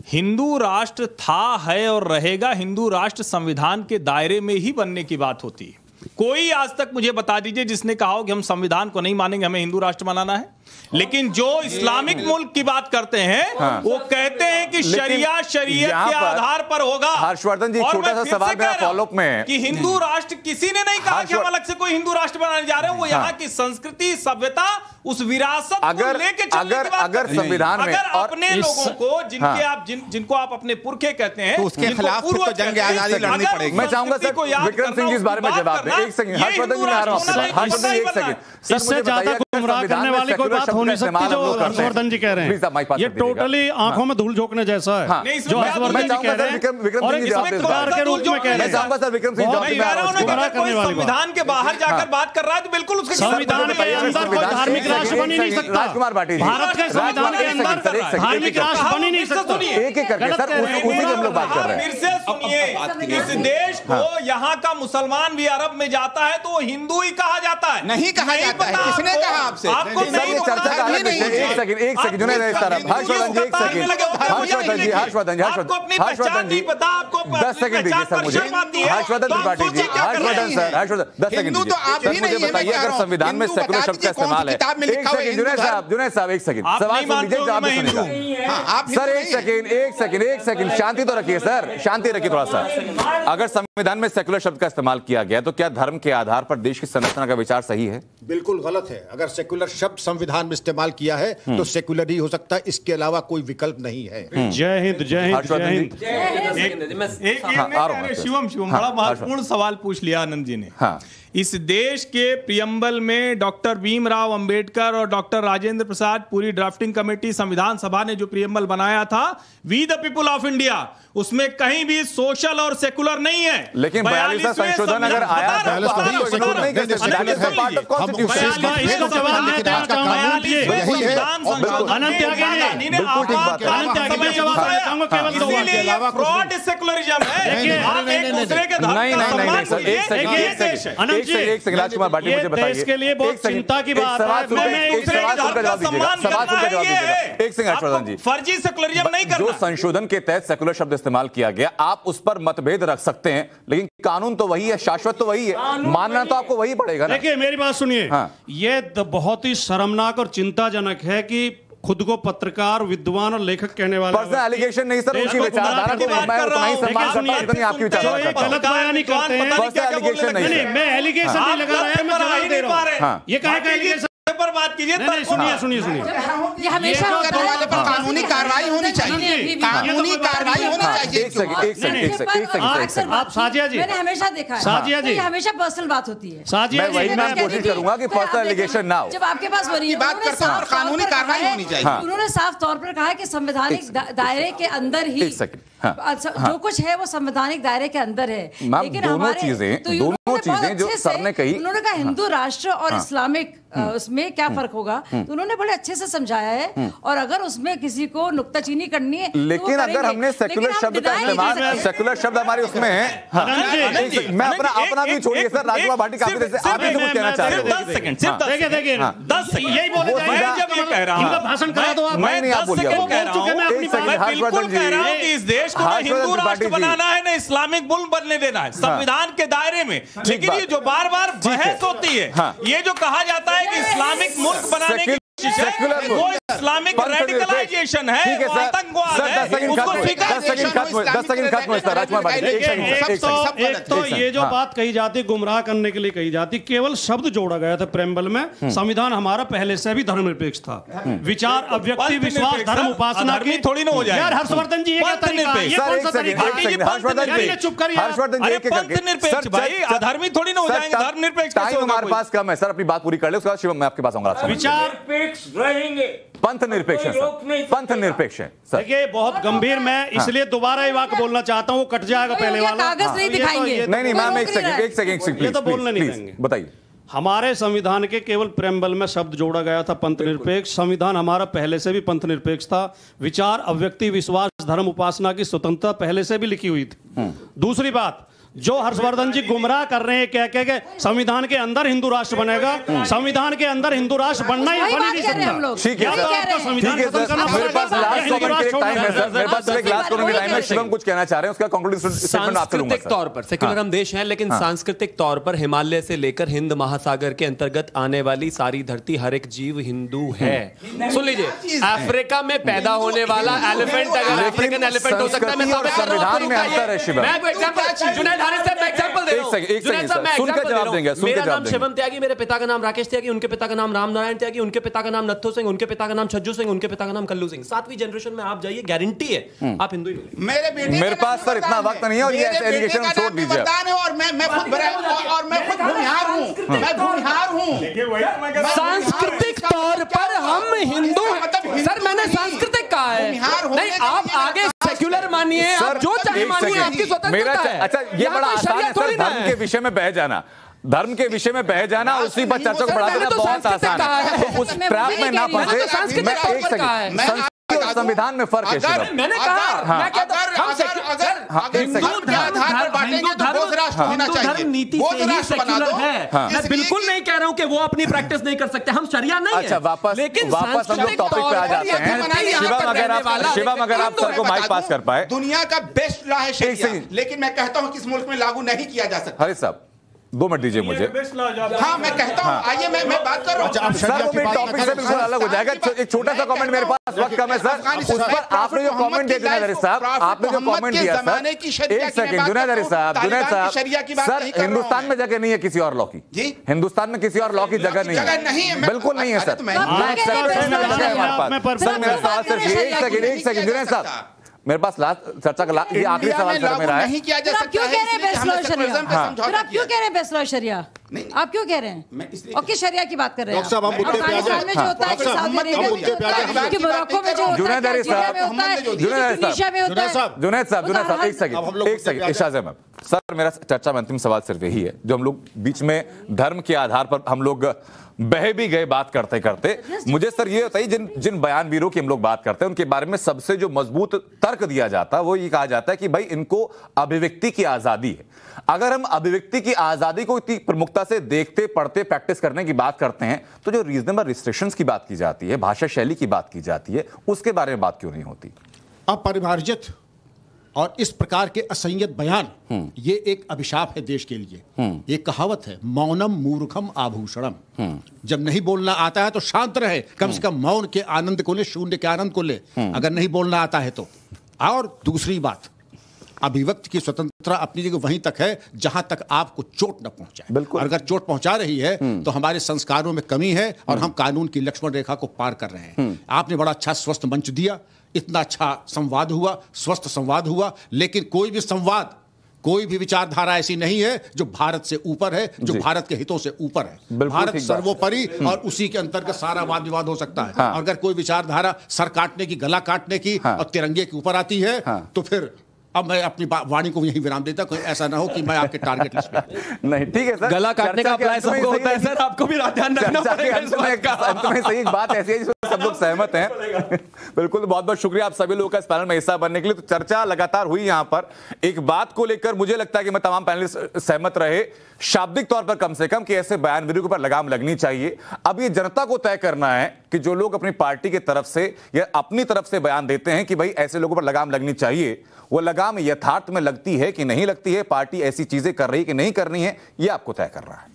हिंदू राष्ट्र था, है और रहेगा। हिंदू राष्ट्र संविधान के दायरे में ही बनने की बात होती है। कोई आज तक मुझे बता दीजिए जिसने कहा हो कि हम संविधान को नहीं मानेंगे, हमें हिंदू राष्ट्र बनाना है। लेकिन जो इस्लामिक मुल्क की बात करते हैं, वो कहते हैं कि शरियत के आधार पर होगा। हर्षवर्धन जी, छोटा सा सवाल मेरा फॉलोअप में है कि हिंदू राष्ट्र किसी ने नहीं कहा कि हम अलग से कोई हिंदू राष्ट्र बनाने जा रहे हैं। वो यहाँ की संस्कृति, सभ्यता, उस विरासत को लेके अगर संविधान में अपने लोगों को जिनको आप अपने पुरखे कहते हैं, तो उसके खिलाफ तो जंग आजादी लड़नी पड़ेगी। मैं चाहूंगा सर विक्रम सिंह जी इस बारे में जवाब दें। एक सेकंड हर्षवर्धन जी, मैं आ रहा हूं। हर्षवर्धन जी, एक सेकंड सर, इससे ज्यादा गुमराह करने वाली कोई बात हो नहीं सकती जो हर्षवर्धन जी कह रहे हैं। ये टोटली आंखों में धूल झोंकने जैसा है जो हर्षवर्धन जी कह रहे हैं, और एक इस्तेमार के रूप में कह रहे हैं। सर विक्रम सिंह संविधान के बाहर जाकर बात कर रहा है, तो बिल्कुल उसके संविधान के अंदर कोई धार्मिक राष्ट्र बन ही नहीं सकता। राजकुमार भाटी, भारत के संविधान के अंदर धार्मिक राष्ट्र बन ही नहीं सकता। एक एक करके सर, उसी की हम लोग बात कर रहे हैं। फिर से सुनिए, इस देश को यहाँ का मुसलमान भी अरब में जाता है तो वो हिंदू ही कहा जाता है। नहीं कहा जाता है, किसने कहा आपसे? आपको नहीं चर्चा का अलग विषय। एक सेकंड जुनैद इस तरफ, हर्षवर्धन जी एक सेकंड, हर्षवर्धन जी पता आपको 10 सेकंड दीजिए सर मुझे, हर्षवर्धन त्रिपाठी जी, हर्षवर्धन सर, हर्षवर्धन 10 सेकंड दीजिए सर, मुझे बताइए अगर संविधान में सेकुलर शब्द का इस्तेमाल है। एक सेकंड जुनैद साहब एक सेकंड, सवाल सुन लीजिए, जवाब भी सुनिएगा सर। एक सेकंड शांति तो रखिए सर, शांति रखिए थोड़ा सा। अगर संविधान में सेकुलर शब्द का इस्तेमाल किया गया तो क्या धर्म के आधार पर देश की संरचना का विचार सही है? बिल्कुल गलत है। अगर सेकुलर शब्द संविधान में इस्तेमाल किया है तो सेकुलर ही हो सकता है, इसके अलावा कोई विकल्प नहीं है। जय हिंद, जय हिंद, जय हिंद। शिवम बड़ा महत्वपूर्ण सवाल पूछ लिया आनंद जी ने। इस देश के प्रियम्बल में डॉक्टर भीमराव अंबेडकर और डॉक्टर राजेंद्र प्रसाद, पूरी ड्राफ्टिंग कमेटी, संविधान सभा ने जो प्रियम्बल बनाया था, we the people of India, उसमें कहीं भी सोशल और सेकुलर नहीं है। लेकिन 42वां संशोधन अगर आया फ्रॉड सेकुलरिज्म है। आप एक दूसरे के धर्म का सम्मान कीजिए। एक सेकंड राजकुमार भाटी मुझे बताइए, देश के लिए बहुत चिंता की बात है। एक सवाल सुनकर जवाब दीजिएगा। एक सेकंड हर्षवर्धन जी, फर्जी सेकुलरिज्म नहीं करना। जो संशोधन के तहत सेकुलर शब्द इस्तेमाल किया गया, आप उस पर मतभेद रख सकते हैं, लेकिन कानून तो वही है, शाश्वत तो वही है, मानना तो आपको वही पड़ेगा ना। देखिए मेरी बात सुनिए, ये बहुत ही शर्मनाक और चिंताजनक है कि खुद को पत्रकार, विद्वान और लेखक कहने वाले, पर्सनल एलिगेशन नहीं सर, उनकी विचारधारा को मैं उतना ही सम्मान करता हूं जितनी आपकी विचारधारा करता हूं। गलत बयानी करते हैं, पर्सनल एलिगेशन नहीं, मैं एलिगेशन नहीं लगा रहा है, मैं जवाब दे रहा हूं। ये कहे का एलिगेशन पर बात कीजिए। सुनिए ये हमेशा दरवाजे पर कानूनी कार्रवाई होनी चाहिए, कानूनी कार्रवाई होनी चाहिए। एक आप साजिया जी, मैंने हमेशा देखा है साजिया जी, हमेशा पर्सनल बात होती है। साजिया जी, मैं कोशिश करूंगा कि पर्सनल एलिगेशन ना हो। जब आपके पास हो रही है, बात करते हैं, कानूनी कार्रवाई होनी चाहिए। उन्होंने साफ तौर पर कहा कि संवैधानिक दायरे के अंदर ही जो कुछ है वो संवैधानिक दायरे के अंदर है। लेकिन दोनों चीजें जो सर ने कही, उन्होंने कहा हिंदू राष्ट्र और इस्लामिक उसमें क्या फर्क होगा, तो उन्होंने बड़े अच्छे से समझाया है। और अगर उसमें किसी को नुक्ताचीनी करनी है, लेकिन अगर हमने सेकुलर शब्द का इस्तेमाल, सेकुलर शब्द हमारे उसमें है। मैं अपना भी छोड़िए सर, राजकुमार भाटी काफी देर से आप ही कुछ कहना चाह रहे हो। 10 सेकंड, सिर्फ 10 सेकंड यही बोल रहे हैं। जब ये कह रहा हूं, भाषण करा दो आप। मैं नहीं, आप बोलिए। मैं बिल्कुल कह रहा हूं कि इस देश को ना हिंदू राष्ट्र बनाना है, ना इस्लामिक मुल्क बनने देना है, संविधान के दायरे में। लेकिन ये जो बार बार बहस होती है, ये जो कहा जाता है कि इस्लामिक मुल्क बनाने की वो इस्लामिक रेडिकलाइजेशन है, वो आतंकवाद है, उसको एक तो ये जो बात कही जाती, गुमराह करने के लिए कही जाती, केवल शब्द जोड़ा गया था प्रेम्बल में। संविधान हमारा पहले से भी धर्मनिरपेक्ष था, विचार, अव्यक्ति, विश्वास, धर्म, उपासना की थोड़ी ना हो जाए। यार हर्षवर्धन जी, ये क्या तरीका है? ये कौन सा तरीका है? चुप करिए। पंथनिरपेक्ष भाई, अधर्मी थोड़ी ना हो जाएंगे, धर्मनिरपेक्ष। टाइम हमारे पास कम है सर, अपनी बात पूरी कर ले, उसके बाद शिवम मैं आपके पास आऊंगा। विचार रहेंगे, पंथ निरपेक्ष है सर। देखिए बहुत गंभीर, मैं इसलिए दोबारा ये वाक्य बोलना चाहता हूँ, कट जाएगा पहले वाला। कागज नहीं दिखाएंगे। नहीं मैम, एक सेकंड ये तो बोलने नहीं देंगे। बताइए। हमारे संविधान के केवल प्रेम्बल में शब्द जोड़ा गया था पंथ निरपेक्ष। संविधान हमारा पहले से भी पंथ निरपेक्ष था, विचार, अव्यक्ति, विश्वास, धर्म, उपासना की स्वतंत्रता पहले से भी लिखी हुई थी। दूसरी बात, जो हर्षवर्धन जी गुमराह कर रहे हैं क्या कह के संविधान के अंदर हिंदू राष्ट्र बनेगा, संविधान के अंदर हिंदू राष्ट्र बनना ही बन नहीं सकता। ठीक है मेरे पास लास्ट कमेंट के टाइम है सर, मेरे पास एक लास्ट कमेंट के टाइम है। शिवम कुछ कहना चाह रहे हैं, उसका कंक्लूजन स्टेटमेंट आपसे लूंगा। सांस्कृतिक तौर पर सेक्युलर हम देश हैं, लेकिन सांस्कृतिक तौर पर हिमालय से लेकर हिंद महासागर के अंतर्गत आने वाली सारी धरती, हर एक जीव हिंदू है। सुन लीजिए, अफ्रीका में पैदा होने वाला एलिफेंट अगर अफ्रीकन एलिफेंट हो सकता है, मैं संविधान में अंतर है। शिवम, मैं एग्जांपल मेरा नाम शिवम त्यागी, मेरे पिता का नाम राकेश त्यागी, उनके पिता का नाम राम नारायण त्यागी, उनके पिता का नाम नत्थो सिंह, उनके पिता का नाम छज्जू सिंह, उनके पिता का नाम कल्लू सिंह। 7वीं जनरेशन में आप जाइए, गारंटी है आप हिंदू ही मिलेंगे। मेरे पास सर इतना वक्त नहीं है, और ये ऐसे एलिगेशन छोड़ दीजिए। और मैं खुद भूमिहार हूं, मैं भूमिहार हूं। सांस्कृतिक तौर पर हम हिंदू, सर मैंने सांस्कृतिक कहा है, नहीं आप आगे सेक्युलर मानिए, आप जो चाहे मानिए, आपकी स्वतंत्रता है। अच्छा ये बड़ा आसान है सर, धर्म के विषय में बह जाना, धर्म के विषय में बह जाना, उसी पर चर्चा को बढ़ा देना बहुत आसान है। उस ट्रैप में ना फंसे। मैं एक सेकंड, संविधान में फर्क है। मैंने कहा, मैं कहता धर्म नीति से ही सेक्युलर है। मैं बिल्कुल नहीं कह रहा हूं कि वो अपनी प्रैक्टिस नहीं कर सकते, हम शरिया नहीं है। अच्छा वापस हम लोग टॉपिक पे आ जाते हैं। शिवम अगर आप सर को माइक पास कर पाए। दुनिया का बेस्ट लॉ है शरिया, लेकिन मैं कहता हूं कि इस मुल्क में लागू नहीं किया जा सकता। हरी साहब 2 मिनट दीजिए मुझे। हाँ मैं कहता हूँ, आइए मैं बात कर रहा हूँ। सर वो मेरे टॉपिक से बिल्कुल अलग हो जाएगा। एक छोटा सा कमेंट, मेरे पास वक्त कम है सर, उस पर आपने जो कमेंट दिया जुनैद हरीश साहब, आपने जो कमेंट दिया सर, एक सेकंड जुनैद हरीश साहब, सर हिंदुस्तान में जगह नहीं है किसी और लॉ की, हिंदुस्तान में किसी और लॉ की जगह नहीं है, बिल्कुल नहीं है सर। सर मेरा सवाल सिर्फ एक सेकंड जुनैद साहब, मेरे पास लास्ट चर्चा का ये आखिरी सवाल सर मेरा है। नहीं किया जा सकता है, क्यों कह रहे हैं बेस्ट लॉ शरिया? फिर आप क्यों कह रहे हैं बेस्ट लॉ शरिया? आप क्यों कह रहे हैं? और किस शरिया की बात कर रहे हैं? अफगानिस्तान में जो होता है, सऊदी अरेबिया में जो होता है, कि मोरक्को में जो होता है, जुनैद हरीश साहब, में होता है, जुनैद साहब, एक सेकंड इशाज़ अहमद, सर मेरा चर्चा में अंतिम सवाल सिर्फ यही है, जो हम लोग बीच में धर्म के आधार पर हम लोग बह भी गए बात करते करते, मुझे सर ये बताइए जिन बयानवीरों की हम लोग बात करते हैं उनके बारे में सबसे जो मजबूत तर्क दिया जाता है वो ये कहा जाता है कि भाई इनको अभिव्यक्ति की आजादी है। अगर हम अभिव्यक्ति की आजादी को इतनी प्रमुखता से देखते पढ़ते प्रैक्टिस करने की बात करते हैं तो जो रीजनेबल रिस्ट्रिक्शंस की बात की जाती है, भाषा शैली की बात की जाती है, उसके बारे में बात क्यों नहीं होती? अपरिमार्जित और इस प्रकार के असंयत बयान ये एक अभिशाप है देश के लिए। ये कहावत है, मौनम मूर्खम आभूषणम। जब नहीं बोलना आता है तो शांत रहे, कम से कम मौन के आनंद को ले, शून्य के आनंद को ले, अगर नहीं बोलना आता है तो। और दूसरी बात, अभिव्यक्ति की स्वतंत्रता अपनी जगह वहीं तक है जहां तक आपको चोट न पहुंचाए। बिल्कुल। अगर चोट पहुंचा रही है तो हमारे संस्कारों में कमी है और हम कानून की लक्ष्मण रेखा को पार कर रहे हैं। आपने बड़ा अच्छा स्वस्थ मंच दिया, इतना अच्छा संवाद हुआ, स्वस्थ संवाद हुआ, लेकिन कोई भी संवाद, कोई भी विचारधारा ऐसी नहीं है जो भारत से ऊपर है, जो भारत के हितों से ऊपर है। भारत सर्वोपरि और उसी के अंतर्गत सारा वाद विवाद हो सकता है। और अगर कोई विचारधारा सर काटने की, गला काटने की और तिरंगे के ऊपर आती है तो फिर अब मैं अपनी वाणी को यही विराम देता, कोई ऐसा ना हो कि मैं आपके टारगेट लिस्ट में। नहीं, ठीक है सर, गला काटने का अप्लाई सबको होता है सर, आपको भी ध्यान रखना पड़ेगा। अंत में सही बात ऐसी है जिसमें सब लोग सहमत हैं। बिल्कुल, तो बहुत बहुत शुक्रिया आप सभी लोगों का इस पैनल में हिस्सा बनने के लिए। तो चर्चा लगातार हुई यहां पर, एक बात को लेकर मुझे लगता है कि मैं तमाम पैनलिस्ट सहमत रहे, शाब्दिक तौर पर कम से कम, कि ऐसे बयानवीरों के ऊपर लगाम लगनी चाहिए। अब ये जनता को तय करना है कि जो लोग अपनी पार्टी की तरफ से या अपनी तरफ से बयान देते हैं कि भाई ऐसे लोगों पर लगाम लगनी चाहिए, वो लगाम यथार्थ में लगती है कि नहीं लगती है, पार्टी ऐसी चीजें कर रही है कि नहीं करनी है, ये आपको तय कर रहा है।